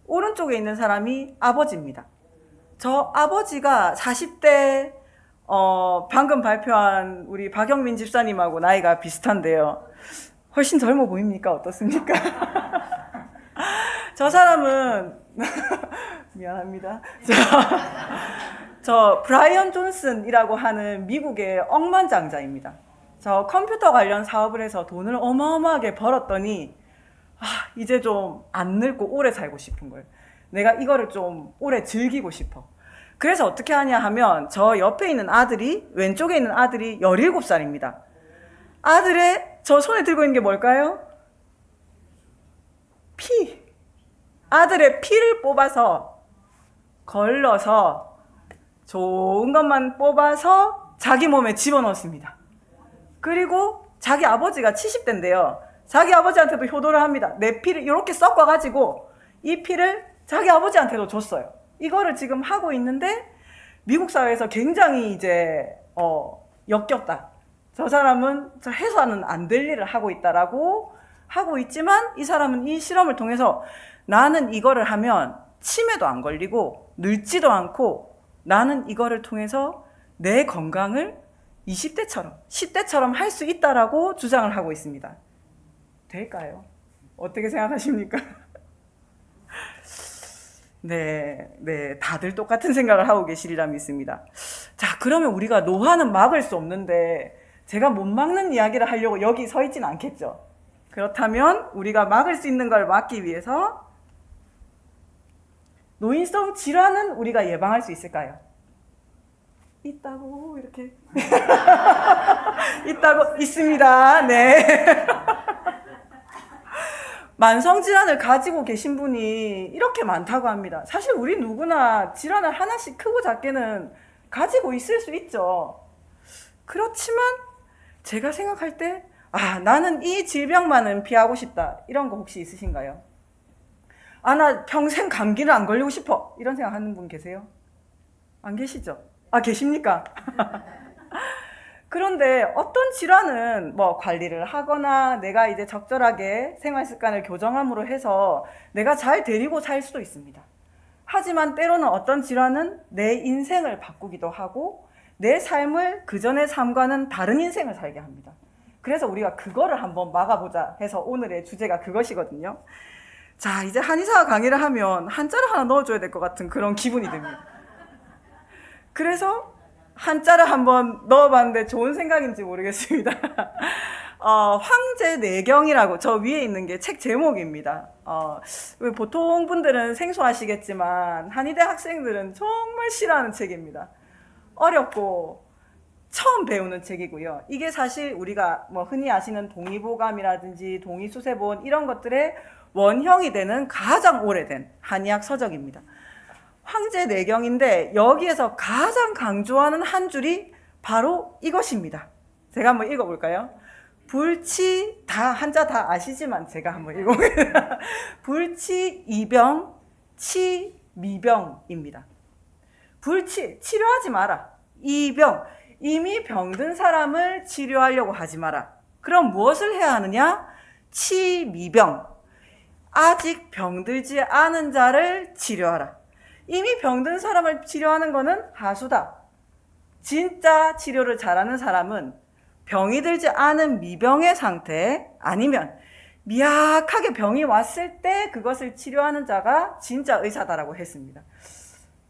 오른쪽에 있는 사람이 아버지입니다. 저 아버지가 40대 방금 발표한 우리 박영민 집사님하고 나이가 비슷한데요. 훨씬 젊어 보입니까? 어떻습니까? 저 사람은 미안합니다. 저 브라이언 존슨이라고 하는 미국의 억만장자입니다. 저 컴퓨터 관련 사업을 해서 돈을 어마어마하게 벌었더니 이제 좀 안 늙고 오래 살고 싶은 거예요. 내가 이거를 좀 오래 즐기고 싶어. 그래서 어떻게 하냐 하면 저 옆에 있는 아들이, 왼쪽에 있는 아들이 17살입니다. 아들의 저 손에 들고 있는 게 뭘까요? 피. 아들의 피를 뽑아서 걸러서 좋은 것만 뽑아서 자기 몸에 집어넣습니다. 그리고 자기 아버지가 70대인데요. 자기 아버지한테도 효도를 합니다. 내 피를 이렇게 섞어가지고 이 피를 자기 아버지한테도 줬어요. 이거를 지금 하고 있는데 미국 사회에서 굉장히 이제 역겹다. 저 사람은 저 해서는 안 될 일을 하고 있다라고 하고 있지만 이 사람은 이 실험을 통해서 나는 이거를 하면 치매도 안 걸리고 늙지도 않고 나는 이거를 통해서 내 건강을 20대처럼 10대처럼 할 수 있다라고 주장을 하고 있습니다. 될까요? 어떻게 생각하십니까? 네, 다들 똑같은 생각을 하고 계시리라 믿습니다. 자, 그러면 우리가 노화는 막을 수 없는데 제가 못 막는 이야기를 하려고 여기 서 있진 않겠죠. 그렇다면 우리가 막을 수 있는 걸 막기 위해서 노인성 질환은 우리가 예방할 수 있을까요? 있다고 이렇게 있다고 있습니다. 네. 만성질환을 가지고 계신 분이 이렇게 많다고 합니다. 사실 우리 누구나 질환을 하나씩 크고 작게는 가지고 있을 수 있죠. 그렇지만 제가 생각할 때 나는 이 질병만은 피하고 싶다. 이런 거 혹시 있으신가요? 나 평생 감기를 안 걸리고 싶어. 이런 생각하는 분 계세요? 안 계시죠? 계십니까? 그런데 어떤 질환은 관리를 하거나 내가 이제 적절하게 생활 습관을 교정함으로 해서 내가 잘 데리고 살 수도 있습니다. 하지만 때로는 어떤 질환은 내 인생을 바꾸기도 하고 내 삶을 그전의 삶과는 다른 인생을 살게 합니다. 그래서 우리가 그거를 한번 막아보자 해서 오늘의 주제가 그것이거든요. 자, 이제 한의사 강의를 하면 한자를 하나 넣어줘야 될 것 같은 그런 기분이 듭니다. 그래서 한자를 한번 넣어봤는데 좋은 생각인지 모르겠습니다. 황제 내경이라고 저 위에 있는 게 책 제목입니다. 보통 분들은 생소하시겠지만 한의대 학생들은 정말 싫어하는 책입니다. 어렵고 처음 배우는 책이고요. 이게 사실 우리가 뭐 흔히 아시는 동의보감이라든지 동의수세본 이런 것들의 원형이 되는 가장 오래된 한의학 서적입니다. 황제 내경인데 여기에서 가장 강조하는 한 줄이 바로 이것입니다. 제가 한번 읽어볼까요? 불치 다 한자 다 아시지만 제가 한번 읽어보겠습니다. 불치 이병 치 미병입니다. 불치 치료하지 마라. 이병 이미 병든 사람을 치료하려고 하지 마라. 그럼 무엇을 해야 하느냐? 치미병 아직 병들지 않은 자를 치료하라. 이미 병든 사람을 치료하는 것은 하수다. 진짜 치료를 잘하는 사람은 병이 들지 않은 미병의 상태 아니면 미약하게 병이 왔을 때 그것을 치료하는 자가 진짜 의사다라고 했습니다.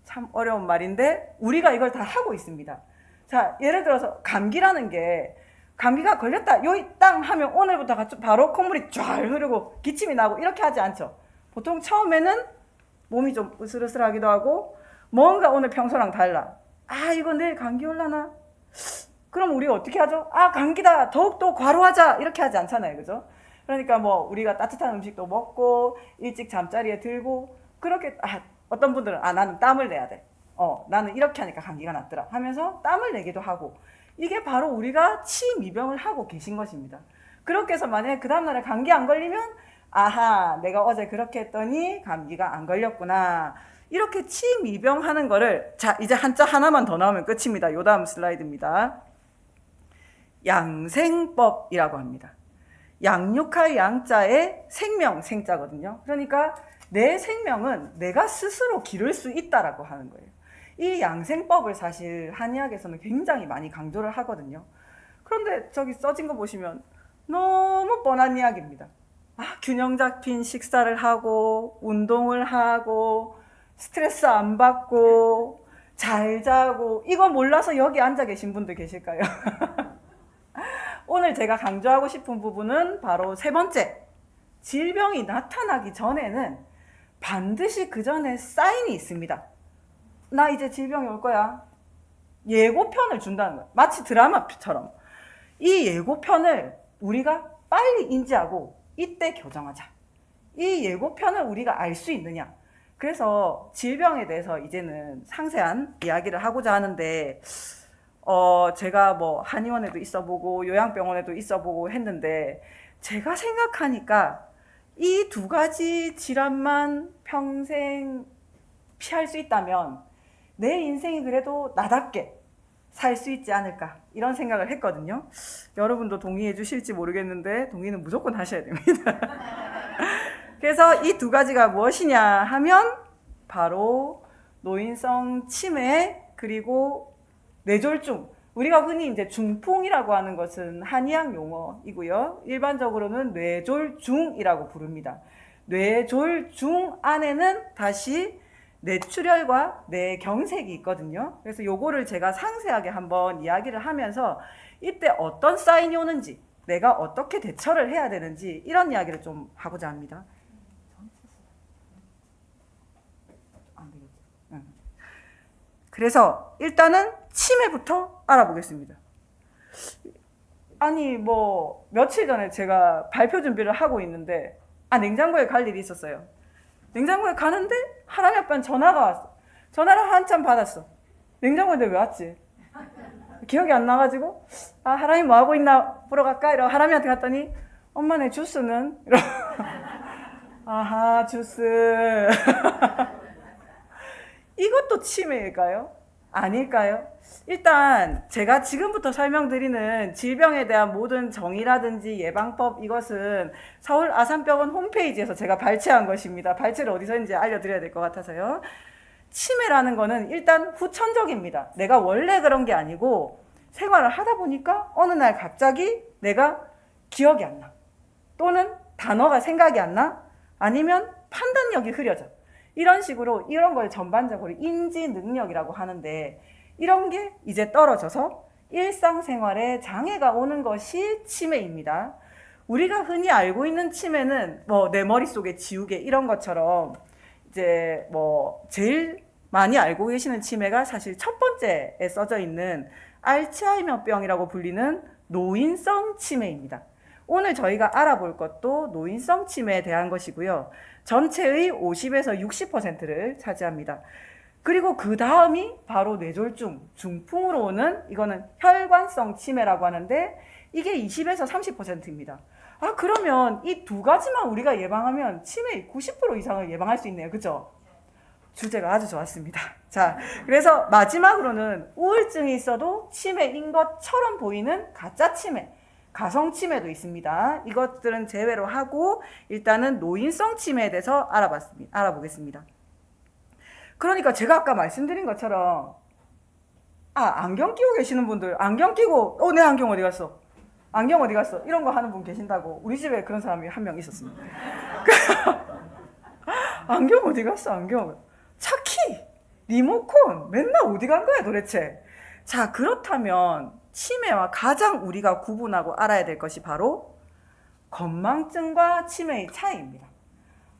참 어려운 말인데 우리가 이걸 다 하고 있습니다. 자, 예를 들어서 감기라는 게 감기가 걸렸다 요이 땅 하면 오늘부터 바로 콧물이 쫙 흐르고 기침이 나고 이렇게 하지 않죠. 보통 처음에는 몸이 좀 으슬으슬하기도 하고 뭔가 오늘 평소랑 달라. 아 이거 내일 감기 올라나? 그럼 우리가 어떻게 하죠? 아 감기다 더욱더 과로하자 이렇게 하지 않잖아요. 그죠? 그러니까 뭐 우리가 따뜻한 음식도 먹고 일찍 잠자리에 들고 그렇게 어떤 분들은 나는 땀을 내야 돼. 나는 이렇게 하니까 감기가 났더라 하면서 땀을 내기도 하고 이게 바로 우리가 치미병을 하고 계신 것입니다. 그렇게 해서 만약에 그 다음날에 감기 안 걸리면 아하 내가 어제 그렇게 했더니 감기가 안 걸렸구나 이렇게 치미병 하는 거를 자 이제 한자 하나만 더 나오면 끝입니다. 요 다음 슬라이드입니다. 양생법이라고 합니다. 양육할 양자에 생명 생자거든요. 그러니까 내 생명은 내가 스스로 기를 수 있다라고 하는 거예요. 이 양생법을 사실 한의학에서는 굉장히 많이 강조를 하거든요. 그런데 저기 써진 거 보시면 너무 뻔한 이야기입니다. 균형 잡힌 식사를 하고 운동을 하고 스트레스 안 받고 잘 자고 이거 몰라서 여기 앉아 계신 분들 계실까요? 오늘 제가 강조하고 싶은 부분은 바로 세 번째, 질병이 나타나기 전에는 반드시 그 전에 사인이 있습니다. 나 이제 질병이 올 거야. 예고편을 준다는 거예요. 마치 드라마처럼. 이 예고편을 우리가 빨리 인지하고 이때 교정하자. 이 예고편을 우리가 알 수 있느냐. 그래서 질병에 대해서 이제는 상세한 이야기를 하고자 하는데 제가 뭐 한의원에도 있어보고 요양병원에도 있어보고 했는데 제가 생각하니까 이 두 가지 질환만 평생 피할 수 있다면 내 인생이 그래도 나답게 살 수 있지 않을까 이런 생각을 했거든요. 여러분도 동의해 주실지 모르겠는데 동의는 무조건 하셔야 됩니다. 그래서 이 두 가지가 무엇이냐 하면 바로 노인성 치매 그리고 뇌졸중. 우리가 흔히 이제 중풍이라고 하는 것은 한의학 용어이고요. 일반적으로는 뇌졸중이라고 부릅니다. 뇌졸중 안에는 다시 뇌출혈과 뇌경색이 있거든요. 그래서 요거를 제가 상세하게 한번 이야기를 하면서 이때 어떤 사인이 오는지 내가 어떻게 대처를 해야 되는지 이런 이야기를 좀 하고자 합니다. 그래서 일단은 치매부터 알아보겠습니다. 아니 뭐 며칠 전에 제가 발표 준비를 하고 있는데 냉장고에 갈 일이 있었어요. 냉장고에 가는데 하람이 아빠는 전화가 왔어. 전화를 한참 받았어. 냉장고에 왜 왔지? 기억이 안 나가지고 하람이 뭐 하고 있나 보러 갈까? 이러고 하람이한테 갔더니 엄마 내 주스는? 이러고 아하 주스 이것도 치매일까요? 아닐까요? 일단 제가 지금부터 설명드리는 질병에 대한 모든 정의라든지 예방법 이것은 서울 아산병원 홈페이지에서 제가 발췌한 것입니다. 발췌를 어디서 했는지 알려드려야 될 것 같아서요. 치매라는 거는 일단 후천적입니다. 내가 원래 그런 게 아니고 생활을 하다 보니까 어느 날 갑자기 내가 기억이 안 나. 또는 단어가 생각이 안 나. 아니면 판단력이 흐려져. 이런 식으로 이런 걸 전반적으로 인지 능력이라고 하는데 이런 게 이제 떨어져서 일상생활에 장애가 오는 것이 치매입니다. 우리가 흔히 알고 있는 치매는 뭐 내 머릿속에 지우개 이런 것처럼 이제 뭐 제일 많이 알고 계시는 치매가 사실 첫 번째에 써져 있는 알츠하이머병이라고 불리는 노인성 치매입니다. 오늘 저희가 알아볼 것도 노인성 치매에 대한 것이고요. 전체의 50에서 60%를 차지합니다. 그리고 그 다음이 바로 뇌졸중, 중풍으로 오는 이거는 혈관성 치매라고 하는데 이게 20에서 30%입니다. 아, 그러면 이 두 가지만 우리가 예방하면 치매의 90% 이상을 예방할 수 있네요. 그죠? 주제가 아주 좋았습니다. 자, 그래서 마지막으로는 우울증이 있어도 치매인 것처럼 보이는 가짜 치매, 가성 치매도 있습니다. 이것들은 제외로 하고 일단은 노인성 치매에 대해서 알아보겠습니다. 그러니까 제가 아까 말씀드린 것처럼 안경 끼고 계시는 분들 안경 끼고 내 안경 어디 갔어? 안경 어디 갔어? 이런 거 하는 분 계신다고 우리 집에 그런 사람이 한 명 있었습니다. 안경 어디 갔어? 안경 차키 리모컨 맨날 어디 간 거야 도대체? 자, 그렇다면 치매와 가장 우리가 구분하고 알아야 될 것이 바로 건망증과 치매의 차이입니다.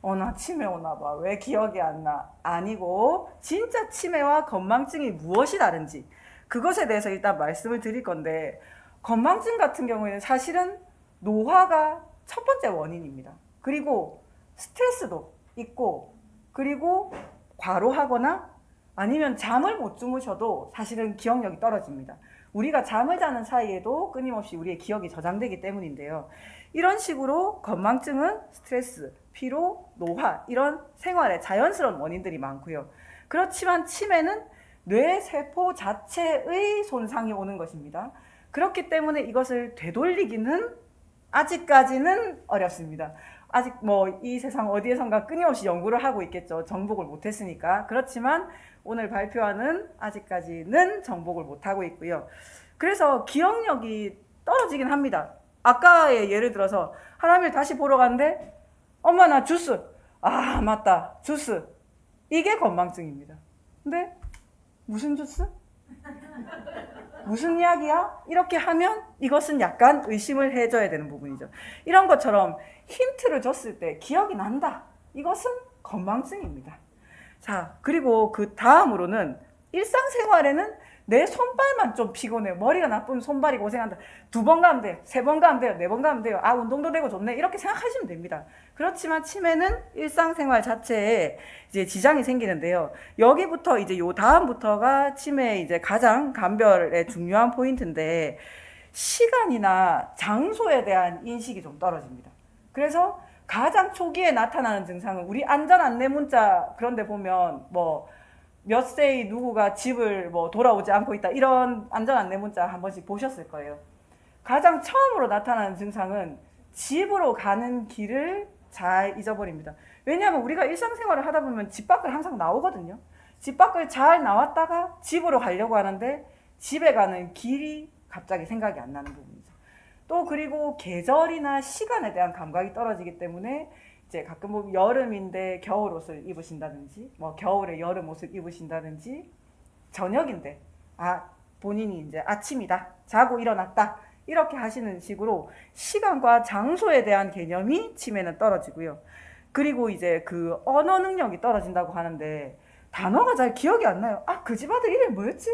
나 치매 오나 봐. 왜 기억이 안 나? 아니고 진짜 치매와 건망증이 무엇이 다른지 그것에 대해서 일단 말씀을 드릴 건데 건망증 같은 경우에는 사실은 노화가 첫 번째 원인입니다. 그리고 스트레스도 있고 그리고 과로하거나 아니면 잠을 못 주무셔도 사실은 기억력이 떨어집니다. 우리가 잠을 자는 사이에도 끊임없이 우리의 기억이 저장되기 때문인데요. 이런 식으로 건망증은 스트레스, 피로, 노화 이런 생활의 자연스러운 원인들이 많고요. 그렇지만 치매는 뇌세포 자체의 손상이 오는 것입니다. 그렇기 때문에 이것을 되돌리기는 아직까지는 어렵습니다. 아직 뭐 이 세상 어디에선가 끊임없이 연구를 하고 있겠죠. 정복을 못했으니까. 그렇지만 오늘 발표하는 아직까지는 정복을 못하고 있고요. 그래서 기억력이 떨어지긴 합니다. 아까의 예를 들어서 하람이를 다시 보러 갔는데 엄마 나 주스. 아 맞다 주스. 이게 건망증입니다. 근데 무슨 주스? 무슨 이야기야? 이렇게 하면 이것은 약간 의심을 해줘야 되는 부분이죠. 이런 것처럼 힌트를 줬을 때 기억이 난다. 이것은 건망증입니다. 자, 그리고 그 다음으로는 일상생활에는 내 손발만 좀 피곤해요. 머리가 나쁜 손발이 고생한다. 2번 가면 돼요. 3번 가면 돼요. 4번 가면 돼요. 운동도 되고 좋네. 이렇게 생각하시면 됩니다. 그렇지만 치매는 일상생활 자체에 이제 지장이 생기는데요. 여기부터 이제 요 다음부터가 치매의 이제 가장 감별의 중요한 포인트인데 시간이나 장소에 대한 인식이 좀 떨어집니다. 그래서 가장 초기에 나타나는 증상은 우리 안전 안내 문자 그런 데 보면 뭐 몇 세의 누구가 집을 뭐 돌아오지 않고 있다 이런 안전 안내 문자 한 번씩 보셨을 거예요. 가장 처음으로 나타나는 증상은 집으로 가는 길을 잘 잊어버립니다. 왜냐하면 우리가 일상생활을 하다 보면 집 밖을 항상 나오거든요. 집 밖을 잘 나왔다가 집으로 가려고 하는데 집에 가는 길이 갑자기 생각이 안 나는 부분이죠. 또 그리고 계절이나 시간에 대한 감각이 떨어지기 때문에 이제 가끔 보면 여름인데 겨울 옷을 입으신다든지 뭐 겨울에 여름 옷을 입으신다든지 저녁인데 본인이 이제 아침이다 자고 일어났다 이렇게 하시는 식으로 시간과 장소에 대한 개념이 치매는 떨어지고요. 그리고 이제 그 언어 능력이 떨어진다고 하는데 단어가 잘 기억이 안 나요. 그 집 아들 이름이 뭐였지?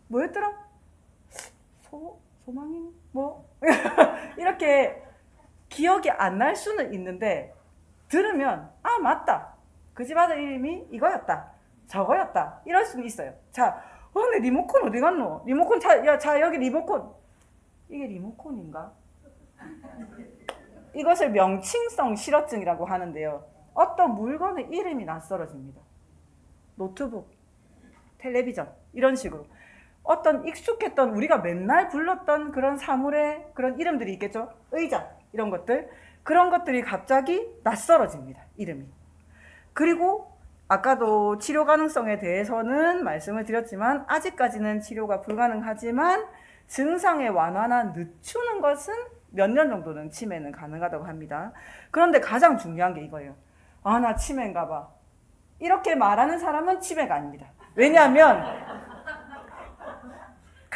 뭐였더라? 소망인? 뭐? 이렇게 기억이 안 날 수는 있는데 들으면 맞다. 그 집 아들 이름이 이거였다. 저거였다. 이럴 수는 있어요. 자, 근데 리모컨 어디 갔노? 리모컨 자 여기 리모컨. 이게 리모컨인가? 이것을 명칭성 실어증이라고 하는데요. 어떤 물건의 이름이 낯설어집니다. 노트북, 텔레비전 이런 식으로 어떤 익숙했던 우리가 맨날 불렀던 그런 사물의 그런 이름들이 있겠죠. 의자 이런 것들 그런 것들이 갑자기 낯설어집니다. 이름이. 그리고 아까도 치료 가능성에 대해서는 말씀을 드렸지만 아직까지는 치료가 불가능하지만 증상의 완화나 늦추는 것은 몇 년 정도는 치매는 가능하다고 합니다. 그런데 가장 중요한 게 이거예요. 나 치매인가 봐. 이렇게 말하는 사람은 치매가 아닙니다. 왜냐하면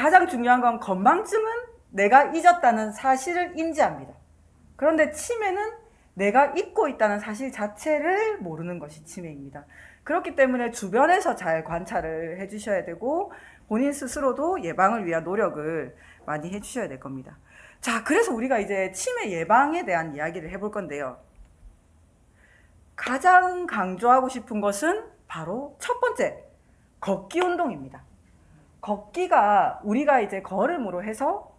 가장 중요한 건 건망증은 내가 잊었다는 사실을 인지합니다. 그런데 치매는 내가 잊고 있다는 사실 자체를 모르는 것이 치매입니다. 그렇기 때문에 주변에서 잘 관찰을 해주셔야 되고 본인 스스로도 예방을 위한 노력을 많이 해주셔야 될 겁니다. 자, 그래서 우리가 이제 치매 예방에 대한 이야기를 해볼 건데요. 가장 강조하고 싶은 것은 바로 첫 번째, 걷기 운동입니다. 걷기가 우리가 이제 걸음으로 해서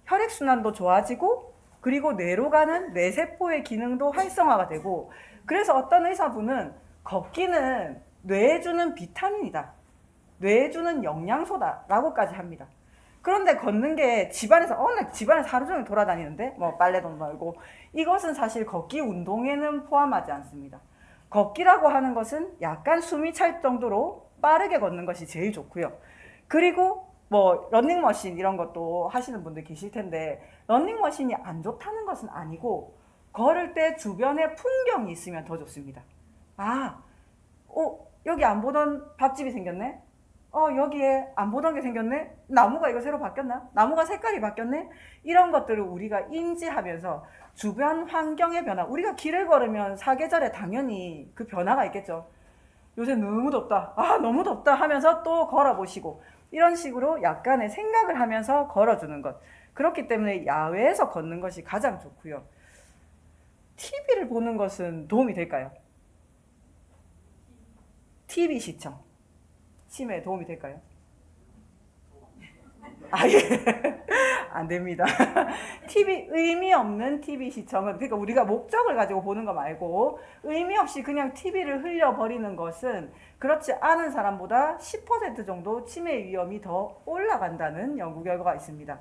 혈액순환도 좋아지고 그리고 뇌로 가는 뇌세포의 기능도 활성화가 되고 그래서 어떤 의사분은 걷기는 뇌에 주는 비타민이다. 뇌에 주는 영양소다. 라고까지 합니다. 그런데 걷는 게 집안에서 나 집안에서 하루 종일 돌아다니는데 뭐 빨래도 말고 이것은 사실 걷기 운동에는 포함하지 않습니다. 걷기라고 하는 것은 약간 숨이 찰 정도로 빠르게 걷는 것이 제일 좋고요. 그리고 뭐 러닝머신 이런 것도 하시는 분들 계실 텐데 러닝머신이 안 좋다는 것은 아니고 걸을 때 주변에 풍경이 있으면 더 좋습니다. 여기 안 보던 밥집이 생겼네? 여기에 안 보던 게 생겼네? 나무가 이거 새로 바뀌었나? 나무가 색깔이 바뀌었네? 이런 것들을 우리가 인지하면서 주변 환경의 변화, 우리가 길을 걸으면 사계절에 당연히 그 변화가 있겠죠. 요새 너무 덥다. 너무 덥다 하면서 또 걸어보시고 이런 식으로 약간의 생각을 하면서 걸어주는 것. 그렇기 때문에 야외에서 걷는 것이 가장 좋고요. TV를 보는 것은 도움이 될까요? TV 시청. 치매에 도움이 될까요? 예. 안 됩니다. 의미 없는 TV 시청은, 그러니까 우리가 목적을 가지고 보는 거 말고, 의미 없이 그냥 TV를 흘려버리는 것은 그렇지 않은 사람보다 10% 정도 치매 위험이 더 올라간다는 연구 결과가 있습니다.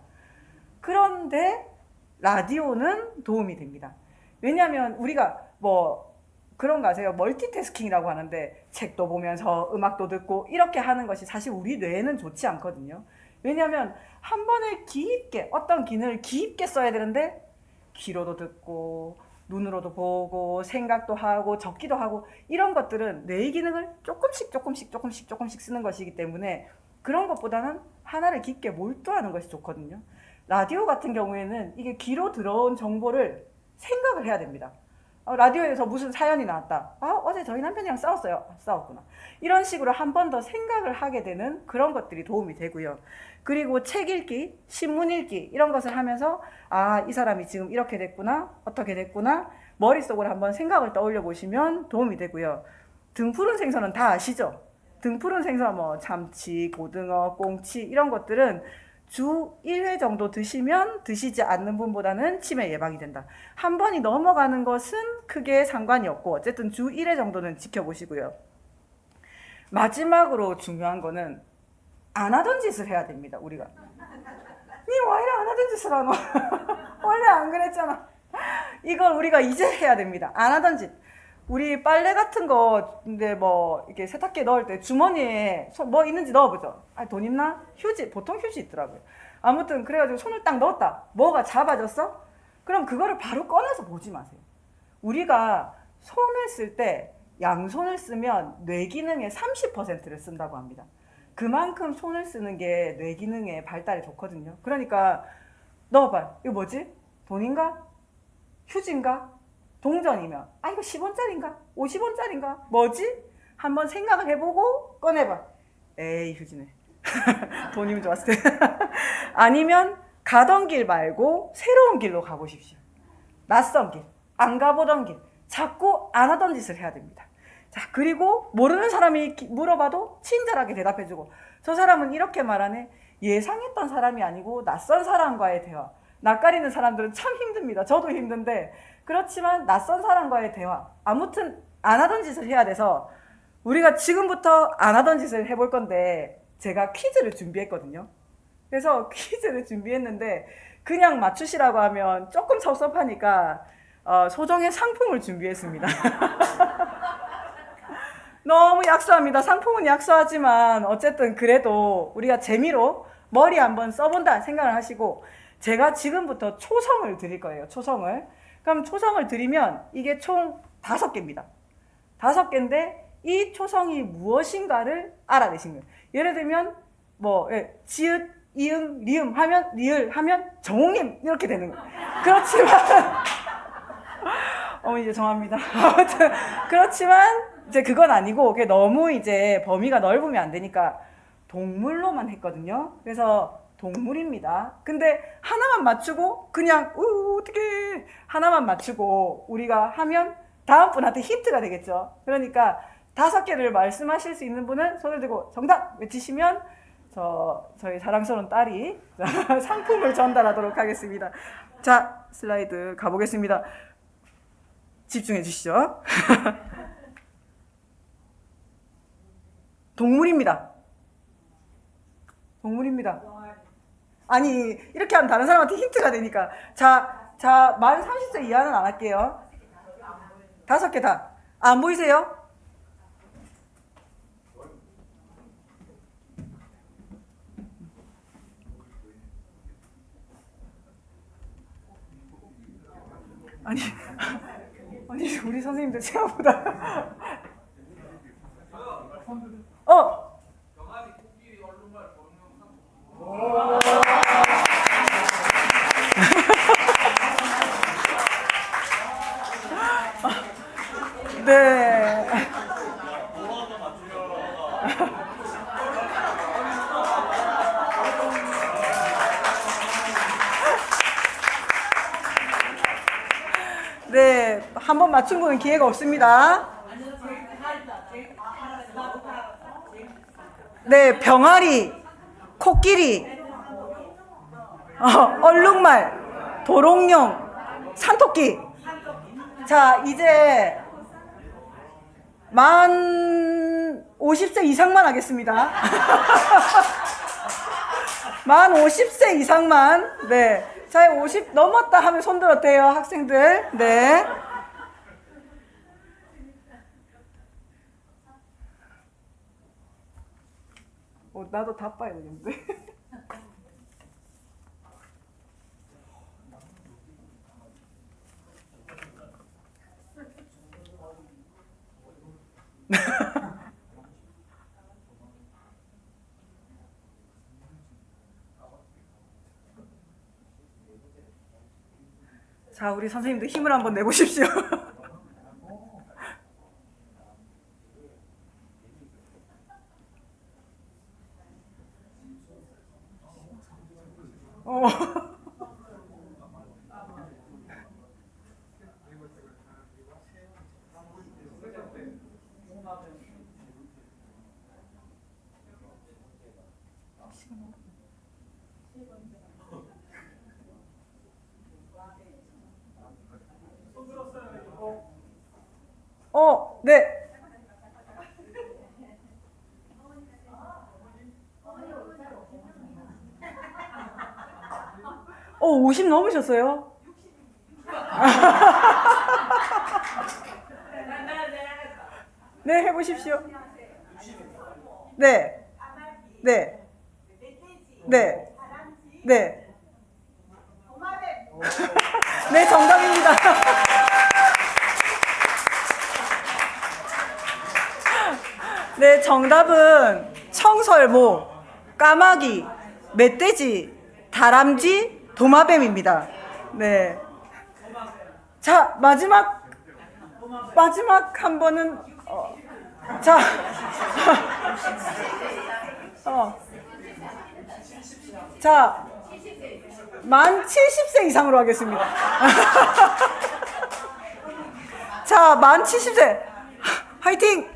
그런데 라디오는 도움이 됩니다. 왜냐하면 우리가 그런 거 아세요? 멀티태스킹이라고 하는데 책도 보면서 음악도 듣고 이렇게 하는 것이 사실 우리 뇌에는 좋지 않거든요. 왜냐하면 한 번에 깊게 어떤 기능을 깊게 써야 되는데 귀로도 듣고 눈으로도 보고 생각도 하고 적기도 하고 이런 것들은 뇌의 기능을 조금씩 쓰는 것이기 때문에 그런 것보다는 하나를 깊게 몰두하는 것이 좋거든요. 라디오 같은 경우에는 이게 귀로 들어온 정보를 생각을 해야 됩니다. 라디오에서 무슨 사연이 나왔다. 어제 저희 남편이랑 싸웠어요. 싸웠구나. 이런 식으로 한 번 더 생각을 하게 되는 그런 것들이 도움이 되고요. 그리고 책 읽기, 신문 읽기 이런 것을 하면서 이 사람이 지금 이렇게 됐구나, 어떻게 됐구나 머릿속으로 한번 생각을 떠올려 보시면 도움이 되고요. 등푸른 생선은 다 아시죠? 등푸른 생선 참치, 고등어, 꽁치 이런 것들은 주 1회 정도 드시면 드시지 않는 분보다는 치매 예방이 된다. 한 번이 넘어가는 것은 크게 상관이 없고 어쨌든 주 1회 정도는 지켜보시고요. 마지막으로 중요한 거는 안 하던 짓을 해야 됩니다. 우리가. 니 왜 이래 안 하던 짓을 하노? 원래 안 그랬잖아. 이걸 우리가 이제 해야 됩니다. 안 하던 짓. 우리 빨래 같은 거 근데 이렇게 세탁기에 넣을 때 주머니에 뭐 있는지 넣어보죠. 돈 있나? 휴지, 보통 휴지 있더라고요. 아무튼 그래가지고 손을 딱 넣었다. 뭐가 잡아졌어? 그럼 그거를 바로 꺼내서 보지 마세요. 우리가 손을 쓸 때 양손을 쓰면 뇌 기능의 30%를 쓴다고 합니다. 그만큼 손을 쓰는 게 뇌 기능의 발달에 좋거든요. 그러니까 넣어봐. 이거 뭐지? 돈인가? 휴지인가? 동전이면 이거 10원짜리인가? 50원짜리인가? 뭐지? 한번 생각을 해보고 꺼내봐. 에이 휴지네. 돈이면 좋았을 때. 아니면 가던 길 말고 새로운 길로 가보십시오. 낯선 길, 안 가보던 길, 자꾸 안 하던 짓을 해야 됩니다. 자, 그리고 모르는 사람이 물어봐도 친절하게 대답해주고 저 사람은 이렇게 말하네. 예상했던 사람이 아니고 낯선 사람과의 대화. 낯가리는 사람들은 참 힘듭니다. 저도 힘든데 그렇지만 낯선 사람과의 대화. 아무튼 안 하던 짓을 해야 돼서 우리가 지금부터 안 하던 짓을 해볼 건데 제가 퀴즈를 준비했거든요. 그래서 퀴즈를 준비했는데 그냥 맞추시라고 하면 조금 섭섭하니까 소정의 상품을 준비했습니다. 너무 약소합니다. 상품은 약소하지만 어쨌든 그래도 우리가 재미로 머리 한번 써본다 생각을 하시고 제가 지금부터 초성을 드릴 거예요. 초성을. 그럼 초성을 드리면 이게 총 5개입니다. 5개인데 이 초성이 무엇인가를 알아내신 거예요. 예를 들면 지읒, 이응, 리음 하면, 리을 하면 정옥님 이렇게 되는 거예요. 그렇지만 이제 정합니다. 아무튼 그렇지만 이제 그건 아니고 그게 너무 이제 범위가 넓으면 안 되니까 동물로만 했거든요. 그래서 동물입니다. 근데 하나만 맞추고 그냥 어떻게 하나만 맞추고 우리가 하면 다음 분한테 힌트가 되겠죠. 그러니까 5개를 말씀하실 수 있는 분은 손을 들고 정답 외치시면 저희 사랑스러운 딸이 상품을 전달하도록 하겠습니다. 자, 슬라이드 가보겠습니다. 집중해 주시죠. 동물입니다. 동물입니다. 아니, 이렇게 하면 다른 사람한테 힌트가 되니까. 자, 만 30세 이하는 안 할게요. 5개 다. 안 보이세요? 아니, 우리 선생님들 생각보다. 네. 네, 한 번 맞춘 분은 기회가 없습니다. 네, 병아리, 코끼리, 얼룩말, 도롱뇽, 산토끼. 자, 이제 만 50세 이상만 하겠습니다. 만 50세 이상만. 네. 자, 50 넘었다 하면 손 들었대요, 학생들. 네. 나도 다 봐야 되는데. 자, 우리 선생님들 힘을 한번 내보십시오. 네. 50 넘으셨어요? 네, 해보십시오. 네. 네. 네. 네. 네, 정답입니다. 네, 정답은 청설모, 까마귀, 멧돼지, 다람쥐, 도마뱀입니다. 네. 자, 마지막 한 번은 자, 자, 만 70세 이상으로 하겠습니다. 자, 만 70세 화이팅!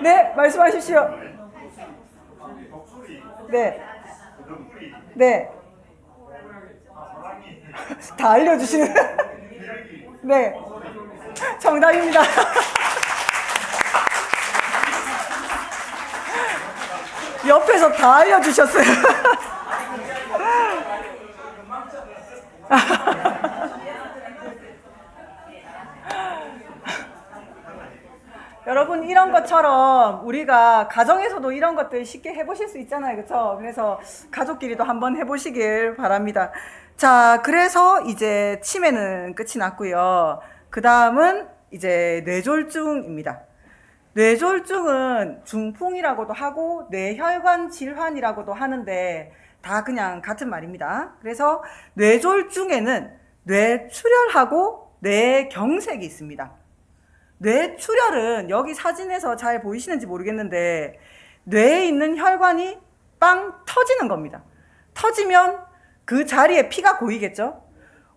네, 말씀하십시오. 네. 네. 다 알려주시는. 네. 정답입니다. 옆에서 다 알려주셨어요. 여러분 이런 것처럼 우리가 가정에서도 이런 것들 쉽게 해보실 수 있잖아요. 그렇죠? 그래서 가족끼리도 한번 해보시길 바랍니다. 자, 그래서 이제 치매는 끝이 났고요. 그 다음은 이제 뇌졸중입니다. 뇌졸중은 중풍이라고도 하고 뇌혈관 질환이라고도 하는데 다 그냥 같은 말입니다. 그래서 뇌졸중에는 뇌출혈하고 뇌경색이 있습니다. 뇌출혈은 여기 사진에서 잘 보이시는지 모르겠는데 뇌에 있는 혈관이 빵 터지는 겁니다. 터지면 그 자리에 피가 고이겠죠?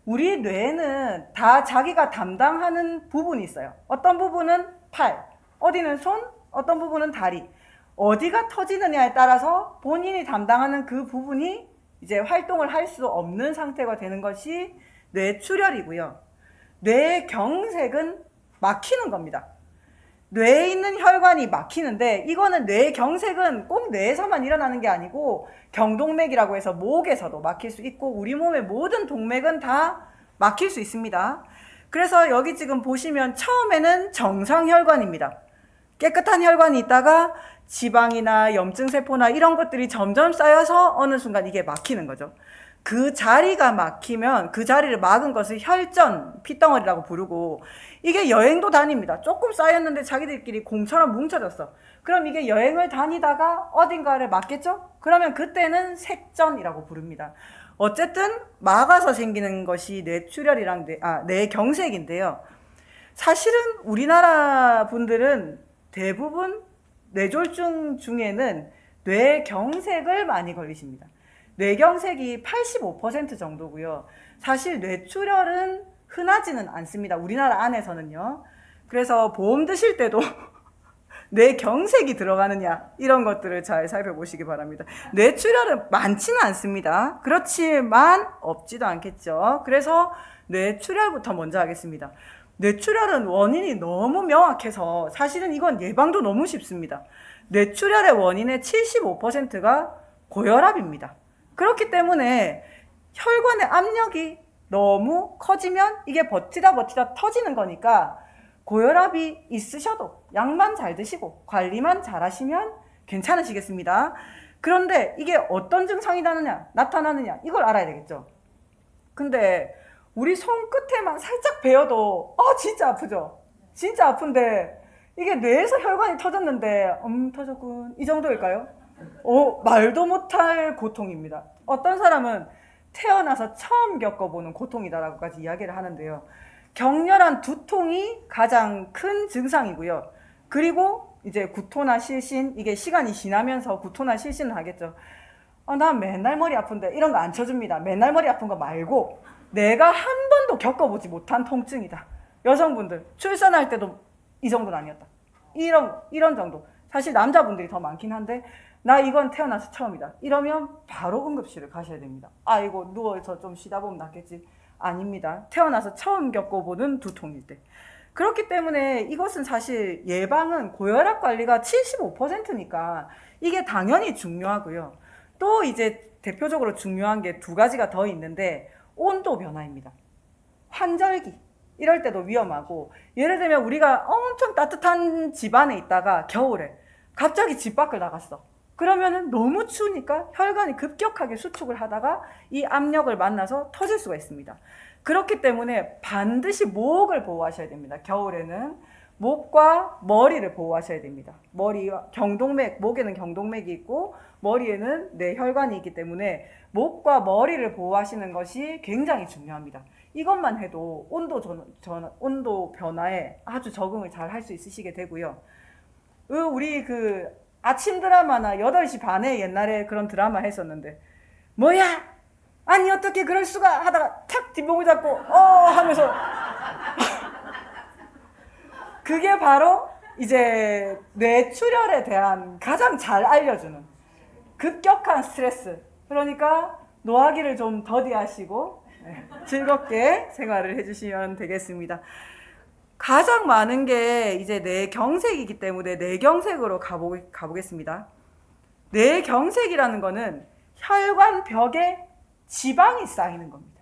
우리 뇌는 다 자기가 담당하는 부분이 있어요. 어떤 부분은 팔, 어디는 손, 어떤 부분은 다리. 어디가 터지느냐에 따라서 본인이 담당하는 그 부분이 이제 활동을 할 수 없는 상태가 되는 것이 뇌출혈이고요. 뇌경색은 막히는 겁니다. 뇌에 있는 혈관이 막히는데 이거는 뇌경색은 꼭 뇌에서만 일어나는 게 아니고 경동맥이라고 해서 목에서도 막힐 수 있고 우리 몸의 모든 동맥은 다 막힐 수 있습니다. 그래서 여기 지금 보시면 처음에는 정상혈관입니다. 깨끗한 혈관이 있다가 지방이나 염증세포나 이런 것들이 점점 쌓여서 어느 순간 이게 막히는 거죠. 그 자리가 막히면 그 자리를 막은 것을 혈전, 핏덩어리라고 부르고 이게 여행도 다닙니다. 조금 쌓였는데 자기들끼리 공처럼 뭉쳐졌어. 그럼 이게 여행을 다니다가 어딘가를 막겠죠? 그러면 그때는 색전이라고 부릅니다. 어쨌든 막아서 생기는 것이 뇌출혈이랑 뇌경색인데요. 사실은 우리나라 분들은 대부분 뇌졸중 중에는 뇌경색을 많이 걸리십니다. 뇌경색이 85% 정도고요. 사실 뇌출혈은 흔하지는 않습니다. 우리나라 안에서는요. 그래서 보험 드실 때도 뇌경색이 들어가느냐 이런 것들을 잘 살펴보시기 바랍니다. 뇌출혈은 많지는 않습니다. 그렇지만 없지도 않겠죠. 그래서 뇌출혈부터 먼저 하겠습니다. 뇌출혈은 원인이 너무 명확해서 사실은 이건 예방도 너무 쉽습니다. 뇌출혈의 원인의 75%가 고혈압입니다. 그렇기 때문에 혈관의 압력이 너무 커지면 이게 버티다 터지는 거니까 고혈압이 있으셔도 약만 잘 드시고 관리만 잘 하시면 괜찮으시겠습니다. 그런데 이게 어떤 증상이 나타나느냐 이걸 알아야 되겠죠. 근데 우리 손끝에만 살짝 베어도 진짜 아프죠. 진짜 아픈데 이게 뇌에서 혈관이 터졌는데 터졌군 이 정도일까요? 말도 못할 고통입니다. 어떤 사람은 태어나서 처음 겪어보는 고통이다라고까지 이야기를 하는데요. 격렬한 두통이 가장 큰 증상이고요. 그리고 이제 구토나 실신, 이게 시간이 지나면서 구토나 실신을 하겠죠. 난 맨날 머리 아픈데 이런 거 안 쳐줍니다. 맨날 머리 아픈 거 말고 내가 한 번도 겪어보지 못한 통증이다. 여성분들 출산할 때도 이 정도는 아니었다. 이런 정도. 사실 남자분들이 더 많긴 한데 나 이건 태어나서 처음이다. 이러면 바로 응급실을 가셔야 됩니다. 아이고 누워서 좀 쉬다 보면 낫겠지. 아닙니다. 태어나서 처음 겪어보는 두통일 때. 그렇기 때문에 이것은 사실 예방은 고혈압 관리가 75%니까 이게 당연히 중요하고요. 또 이제 대표적으로 중요한 게 두 가지가 더 있는데 온도 변화입니다. 환절기 이럴 때도 위험하고 예를 들면 우리가 엄청 따뜻한 집 안에 있다가 겨울에 갑자기 집 밖을 나갔어. 그러면은 너무 추우니까 혈관이 급격하게 수축을 하다가 이 압력을 만나서 터질 수가 있습니다. 그렇기 때문에 반드시 목을 보호하셔야 됩니다. 겨울에는 목과 머리를 보호하셔야 됩니다. 머리와 경동맥, 목에는 경동맥이 있고 머리에는 뇌혈관이 있기 때문에 목과 머리를 보호하시는 것이 굉장히 중요합니다. 이것만 해도 온도 변화에 아주 적응을 잘 할 수 있으시게 되고요. 우리 아침 드라마나 8시 반에 옛날에 그런 드라마 했었는데 뭐야? 아니 어떻게 그럴 수가 하다가 탁 뒷목을 잡고 하면서 그게 바로 이제 뇌출혈에 대한 가장 잘 알려주는 급격한 스트레스. 그러니까 노하기를 좀 더디하시고 즐겁게 생활을 해주시면 되겠습니다. 가장 많은 게 이제 뇌경색이기 때문에 뇌경색으로 가보겠습니다. 뇌경색이라는 거는 혈관 벽에 지방이 쌓이는 겁니다.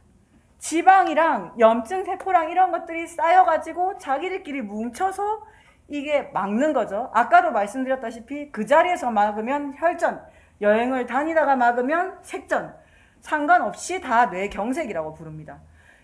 지방이랑 염증세포랑 이런 것들이 쌓여가지고 자기들끼리 뭉쳐서 이게 막는 거죠. 아까도 말씀드렸다시피 그 자리에서 막으면 혈전, 여행을 다니다가 막으면 색전, 상관없이 다 뇌경색이라고 부릅니다.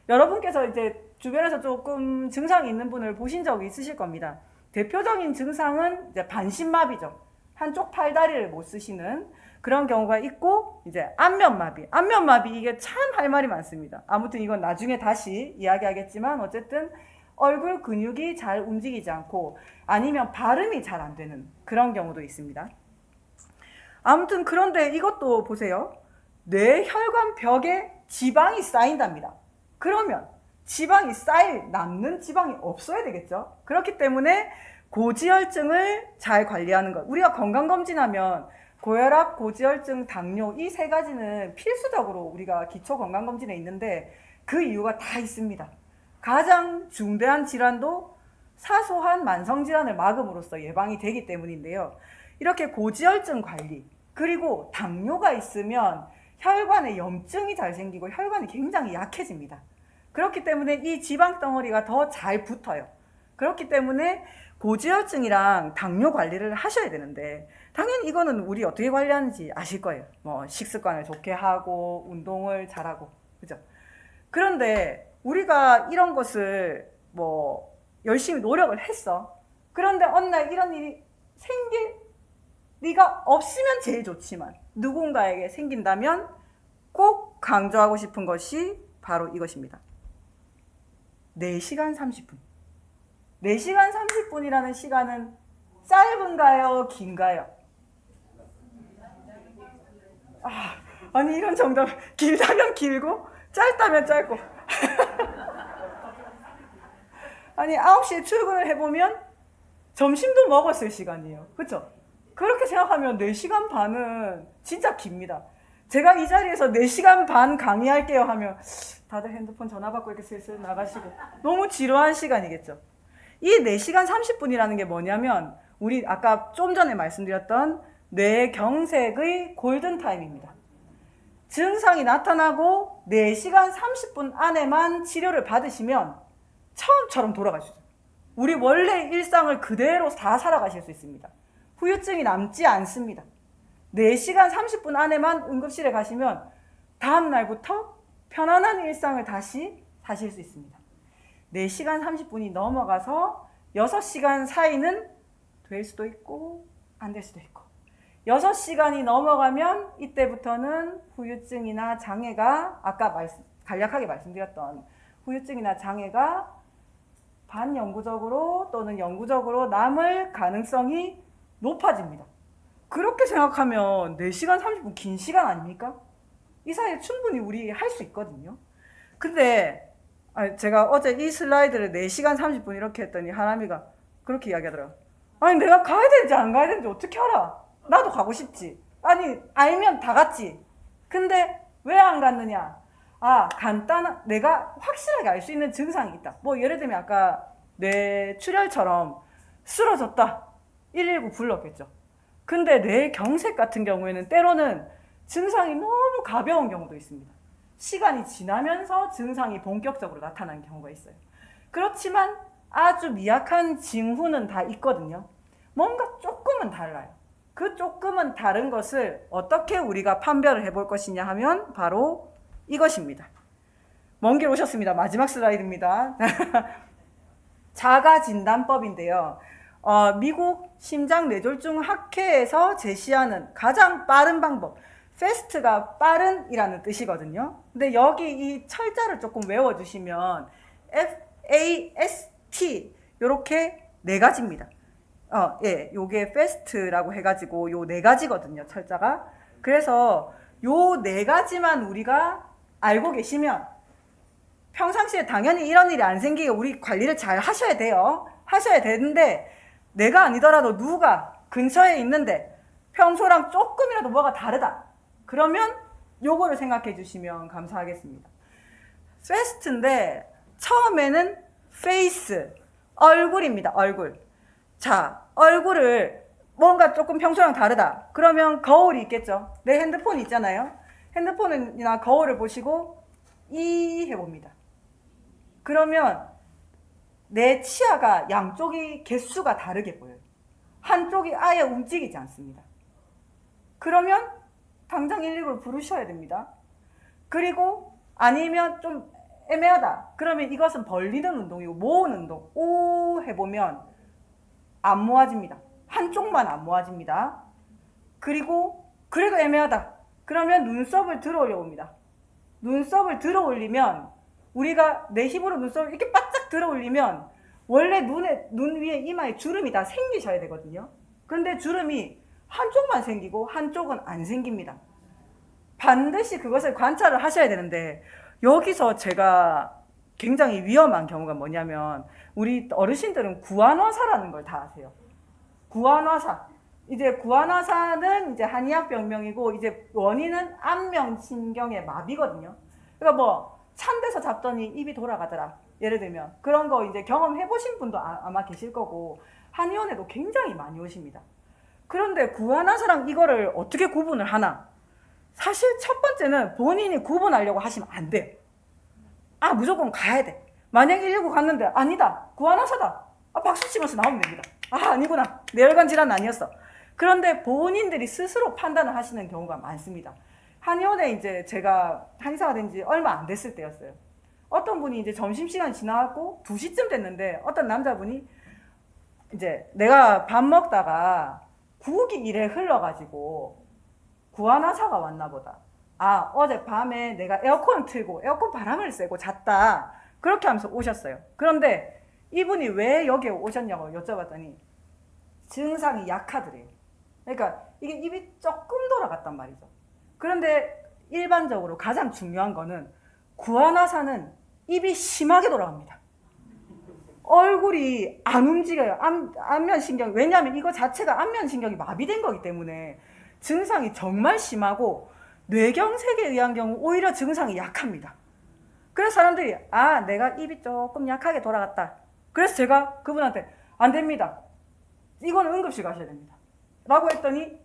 여러분께서 이제 주변에서 조금 증상이 있는 분을 보신 적이 있으실 겁니다. 대표적인 증상은 이제 반신마비죠. 한쪽 팔다리를 못 쓰시는 그런 경우가 있고, 이제 안면마비. 안면마비 이게 참 할 말이 많습니다. 아무튼 이건 나중에 다시 이야기하겠지만 어쨌든 얼굴 근육이 잘 움직이지 않고 아니면 발음이 잘 안 되는 그런 경우도 있습니다. 아무튼 그런데 이것도 보세요. 뇌혈관 벽에 지방이 쌓인답니다. 그러면 지방이 남는 지방이 없어야 되겠죠. 그렇기 때문에 고지혈증을 잘 관리하는 것. 우리가 건강검진하면 고혈압, 고지혈증, 당뇨 이 세 가지는 필수적으로 우리가 기초 건강검진에 있는데 그 이유가 다 있습니다. 가장 중대한 질환도 사소한 만성질환을 막음으로써 예방이 되기 때문인데요. 이렇게 고지혈증 관리, 그리고 당뇨가 있으면 혈관에 염증이 잘 생기고 혈관이 굉장히 약해집니다. 그렇기 때문에 이 지방 덩어리가 더 잘 붙어요. 그렇기 때문에 고지혈증이랑 당뇨 관리를 하셔야 되는데 당연히 이거는 우리 어떻게 관리하는지 아실 거예요. 뭐 식습관을 좋게 하고 운동을 잘하고, 그죠? 그런데 우리가 이런 것을 뭐 열심히 노력을 했어. 그런데 어느 날 이런 일이 생길 리가 없으면 제일 좋지만 누군가에게 생긴다면 꼭 강조하고 싶은 것이 바로 이것입니다. 4시간 30분. 4시간 30분이라는 시간은 짧은가요? 긴가요? 아니 이런 정답, 길다면 길고 짧다면 짧고 아니 9시에 출근을 해보면 점심도 먹었을 시간이에요. 그렇죠? 그렇게 생각하면 4시간 반은 진짜 깁니다. 제가 이 자리에서 4시간 반 강의할게요 하면 다들 핸드폰 전화 받고 이렇게 슬슬 나가시고 너무 지루한 시간이겠죠. 이 4시간 30분이라는 게 뭐냐면 우리 아까 좀 전에 말씀드렸던 뇌경색의 골든타임입니다. 증상이 나타나고 4시간 30분 안에만 치료를 받으시면 처음처럼 돌아가시죠. 우리 원래 일상을 그대로 다 살아가실 수 있습니다. 후유증이 남지 않습니다. 4시간 30분 안에만 응급실에 가시면 다음 날부터 편안한 일상을 다시 사실 수 있습니다. 4시간 30분이 넘어가서 6시간 사이는 될 수도 있고 안 될 수도 있고 6시간이 넘어가면 이때부터는 후유증이나 장애가 아까 간략하게 말씀드렸던 후유증이나 장애가 반영구적으로 또는 영구적으로 남을 가능성이 높아집니다. 그렇게 생각하면 4시간 30분 긴 시간 아닙니까? 이 사이에 충분히 우리 할 수 있거든요. 근데 제가 어제 이 슬라이드를 4시간 30분 이렇게 했더니 하람이가 그렇게 이야기하더라고요. 아니 내가 가야 되는지 안 가야 되는지 어떻게 알아? 나도 가고 싶지. 아니 알면 다 갔지. 근데 왜 안 갔느냐? 내가 확실하게 알 수 있는 증상이 있다. 뭐 예를 들면 아까 뇌출혈처럼 쓰러졌다. 119 불렀겠죠. 근데 뇌경색 같은 경우에는 때로는 증상이 너무 가벼운 경우도 있습니다. 시간이 지나면서 증상이 본격적으로 나타나는 경우가 있어요. 그렇지만 아주 미약한 징후는 다 있거든요. 뭔가 조금은 달라요. 그 조금은 다른 것을 어떻게 우리가 판별을 해볼 것이냐 하면 바로 이것입니다. 먼 길 오셨습니다. 마지막 슬라이드입니다. 자가진단법인데요. 미국 심장뇌졸중 학회에서 제시하는 가장 빠른 방법, fast가 빠른이라는 뜻이거든요. 근데 여기 이 철자를 조금 외워주시면 FAST 요렇게 4가지입니다. 요게 fast라고 해가지고 요 4가지거든요, 철자가. 그래서 요 4가지만 우리가 알고 계시면 평상시에 당연히 이런 일이 안 생기게 우리 관리를 잘 하셔야 돼요. 하셔야 되는데 내가 아니더라도 누가 근처에 있는데 평소랑 조금이라도 뭐가 다르다. 그러면 요거를 생각해 주시면 감사하겠습니다. fast인데 처음에는 face, 얼굴입니다. 얼굴. 자, 얼굴을 뭔가 조금 평소랑 다르다. 그러면 거울이 있겠죠. 내 핸드폰 있잖아요. 핸드폰이나 거울을 보시고 이 해봅니다. 그러면 내 치아가 양쪽이 개수가 다르게 보여요. 한쪽이 아예 움직이지 않습니다. 그러면 당장 119를 부르셔야 됩니다. 그리고 아니면 좀 애매하다. 그러면 이것은 벌리는 운동이고 모으는 운동. 오 해보면 안 모아집니다. 한쪽만 안 모아집니다. 그리고 그래도 애매하다. 그러면 눈썹을 들어 올려봅니다. 눈썹을 들어 올리면 우리가 내 힘으로 눈썹을 이렇게 바짝 들어 올리면 원래 눈 위에 이마에 주름이 다 생기셔야 되거든요. 그런데 주름이 한쪽만 생기고 한쪽은 안 생깁니다. 반드시 그것을 관찰을 하셔야 되는데 여기서 제가 굉장히 위험한 경우가 뭐냐면 우리 어르신들은 구안화사라는 걸 다 아세요. 구안화사. 이제 구안화사는 이제 한의학 병명이고 이제 원인은 안면신경의 마비거든요. 그러니까 뭐 찬데서 잡더니 입이 돌아가더라. 예를 들면 그런 거 이제 경험해 보신 분도 아마 계실 거고 한의원에도 굉장히 많이 오십니다. 그런데 구안화사랑 이거를 어떻게 구분을 하나? 사실 첫 번째는 본인이 구분하려고 하시면 안 돼요. 아 무조건 가야 돼. 만약 119 갔는데 아니다. 구안화사다. 아 박수 치면서 나오면 됩니다. 아 아니구나. 뇌혈관 질환 아니었어. 그런데 본인들이 스스로 판단을 하시는 경우가 많습니다. 한의원에 이제 제가 한의사가 된 지 얼마 안 됐을 때였어요. 어떤 분이 이제 점심시간 지나고 2시쯤 됐는데 어떤 남자분이 이제 내가 밥 먹다가 국이 이래 흘러가지고 구안화사가 왔나 보다. 아 어제 밤에 내가 에어컨을 틀고 에어컨 바람을 쐬고 잤다. 그렇게 하면서 오셨어요. 그런데 이분이 왜 여기에 오셨냐고 여쭤봤더니 증상이 약하더래요. 그러니까 이게 입이 조금 돌아갔단 말이죠. 그런데 일반적으로 가장 중요한 거는 구안화사는 입이 심하게 돌아갑니다. 얼굴이 안 움직여요. 안면신경이. 왜냐하면 이거 자체가 안면신경이 마비된 거기 때문에 증상이 정말 심하고 뇌경색에 의한 경우 오히려 증상이 약합니다. 그래서 사람들이 아 내가 입이 조금 약하게 돌아갔다. 그래서 제가 그분한테 안 됩니다. 이거는 응급실 가셔야 됩니다. 라고 했더니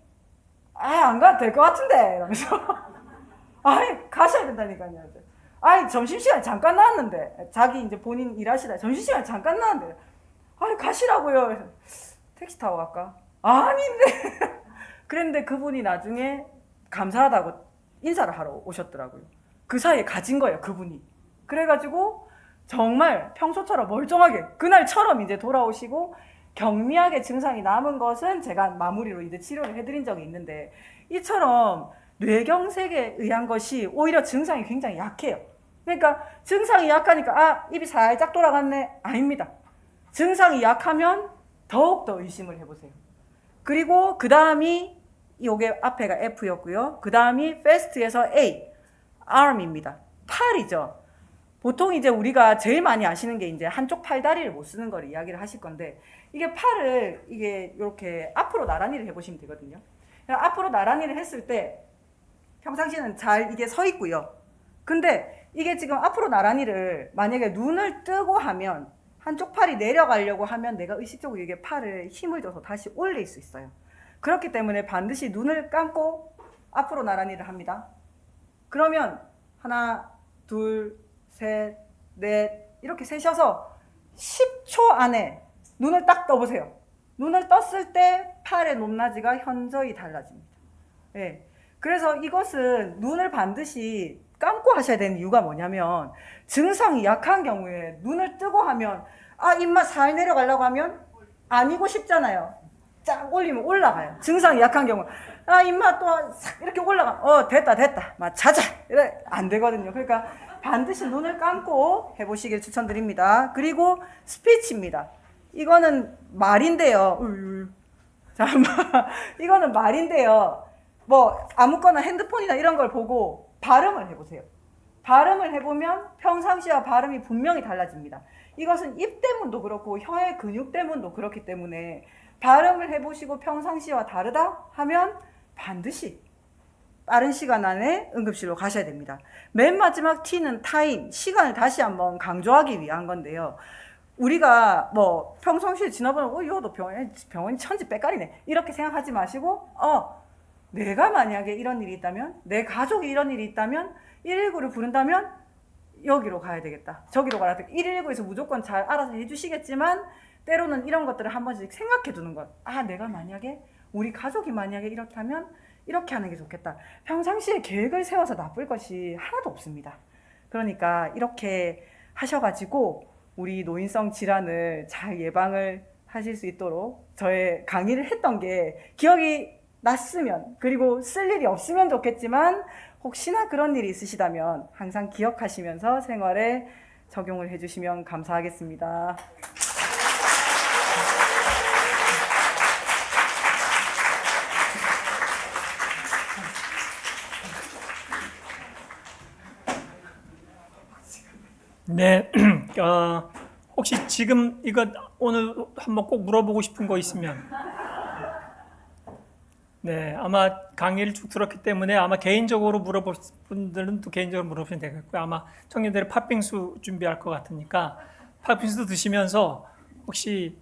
안 가도 될 것 같은데 이러면서 아이 가셔야 된다니까요. 아이 점심시간에 잠깐 나왔는데 자기 이제 본인 일하시다 점심시간에 잠깐 나왔는데 아이 가시라고요. 그래서 택시 타고 갈까? 아닌데 그랬는데 그분이 나중에 감사하다고 인사를 하러 오셨더라고요. 그 사이에 가진 거예요 그분이. 그래가지고 정말 평소처럼 멀쩡하게 그날처럼 이제 돌아오시고 경미하게 증상이 남은 것은 제가 마무리로 이제 치료를 해드린 적이 있는데 이처럼 뇌경색에 의한 것이 오히려 증상이 굉장히 약해요. 그러니까 증상이 약하니까 아 입이 살짝 돌아갔네. 아닙니다. 증상이 약하면 더욱더 의심을 해보세요. 그리고 그 다음이 요게 앞에가 F였고요. 그 다음이 fast에서 A, arm입니다. 팔이죠. 보통 이제 우리가 제일 많이 아시는 게 이제 한쪽 팔다리를 못 쓰는 걸 이야기를 하실 건데 이게 팔을 이게 이렇게 앞으로 나란히를 해보시면 되거든요. 앞으로 나란히를 했을 때 평상시에는 잘 이게 서 있고요. 근데 이게 지금 앞으로 나란히를 만약에 눈을 뜨고 하면 한쪽 팔이 내려가려고 하면 내가 의식적으로 이게 팔을 힘을 줘서 다시 올릴 수 있어요. 그렇기 때문에 반드시 눈을 감고 앞으로 나란히를 합니다. 그러면 하나, 둘, 셋, 넷 이렇게 세셔서 10초 안에 눈을 딱 떠보세요. 눈을 떴을 때 팔의 높낮이가 현저히 달라집니다. 네. 그래서 이것은 눈을 반드시 감고 하셔야 되는 이유가 뭐냐면 증상이 약한 경우에 눈을 뜨고 하면 아 입맛 살 내려가려고 하면 아니고 싶잖아요. 쫙 올리면 올라가요. 증상이 약한 경우 아 입맛 또 싹 이렇게 올라가 됐다 막 자자 이래 안 되거든요. 그러니까 반드시 눈을 감고 해보시길 추천드립니다. 그리고 스피치입니다. 이거는 말인데요. 잠깐만 이거는 말인데요. 뭐 아무거나 핸드폰이나 이런 걸 보고 발음을 해보세요. 발음을 해보면 평상시와 발음이 분명히 달라집니다. 이것은 입 때문도 그렇고 혀의 근육 때문도 그렇기 때문에 발음을 해보시고 평상시와 다르다 하면 반드시 빠른 시간 안에 응급실로 가셔야 됩니다. 맨 마지막 T는 타임, 시간을 다시 한번 강조하기 위한 건데요. 우리가 뭐 평상시에 지나보면 이거도 병원이 천지 빽깔이네 이렇게 생각하지 마시고 내가 만약에 이런 일이 있다면 내 가족이 이런 일이 있다면 119를 부른다면 여기로 가야 되겠다. 저기로 가야 되겠다. 119에서 무조건 잘 알아서 해주시겠지만 때로는 이런 것들을 한 번씩 생각해 두는 것. 아, 내가 만약에 우리 가족이 만약에 이렇다면 이렇게 하는 게 좋겠다. 평상시에 계획을 세워서 나쁠 것이 하나도 없습니다. 그러니까 이렇게 하셔가지고 우리 노인성 질환을 잘 예방을 하실 수 있도록 저의 강의를 했던 게 기억이 났으면, 그리고 쓸 일이 없으면 좋겠지만 혹시나 그런 일이 있으시다면 항상 기억하시면서 생활에 적용을 해주시면 감사하겠습니다. 네, 혹시 지금 이거 오늘 한번 꼭 물어보고 싶은 거 있으면, 네, 아마 강의를 쭉 들었기 때문에 아마 개인적으로 물어볼 분들은 또 개인적으로 물어보시면 되겠고요. 아마 청년들이 팥빙수 준비할 것 같으니까 팥빙수도 드시면서 혹시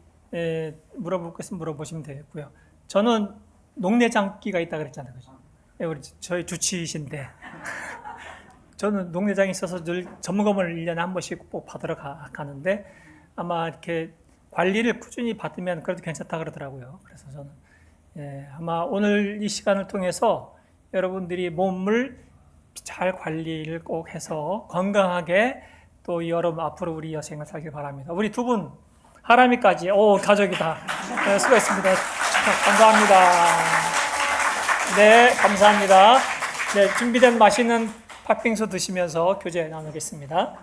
물어볼 거 있으면 물어보시면 되겠고요. 저는 녹내장기가 있다 그랬잖아요, 그죠? 예, 우리 저희 주치이신데. 저는 농내장이 있어서 늘 점검을 1년에 한 번씩 꼭 받으러 가는데 아마 이렇게 관리를 꾸준히 받으면 그래도 괜찮다 그러더라고요. 그래서 저는 아마 오늘 이 시간을 통해서 여러분들이 몸을 잘 관리를 꼭 해서 건강하게 또 이 여름 앞으로 우리 여생을 살길 바랍니다. 우리 두 분 하람이까지 가족이다. 네, 수고했습니다. 감사합니다. 네, 감사합니다. 네, 준비된 맛있는 팥빙수 드시면서 교제 나누겠습니다.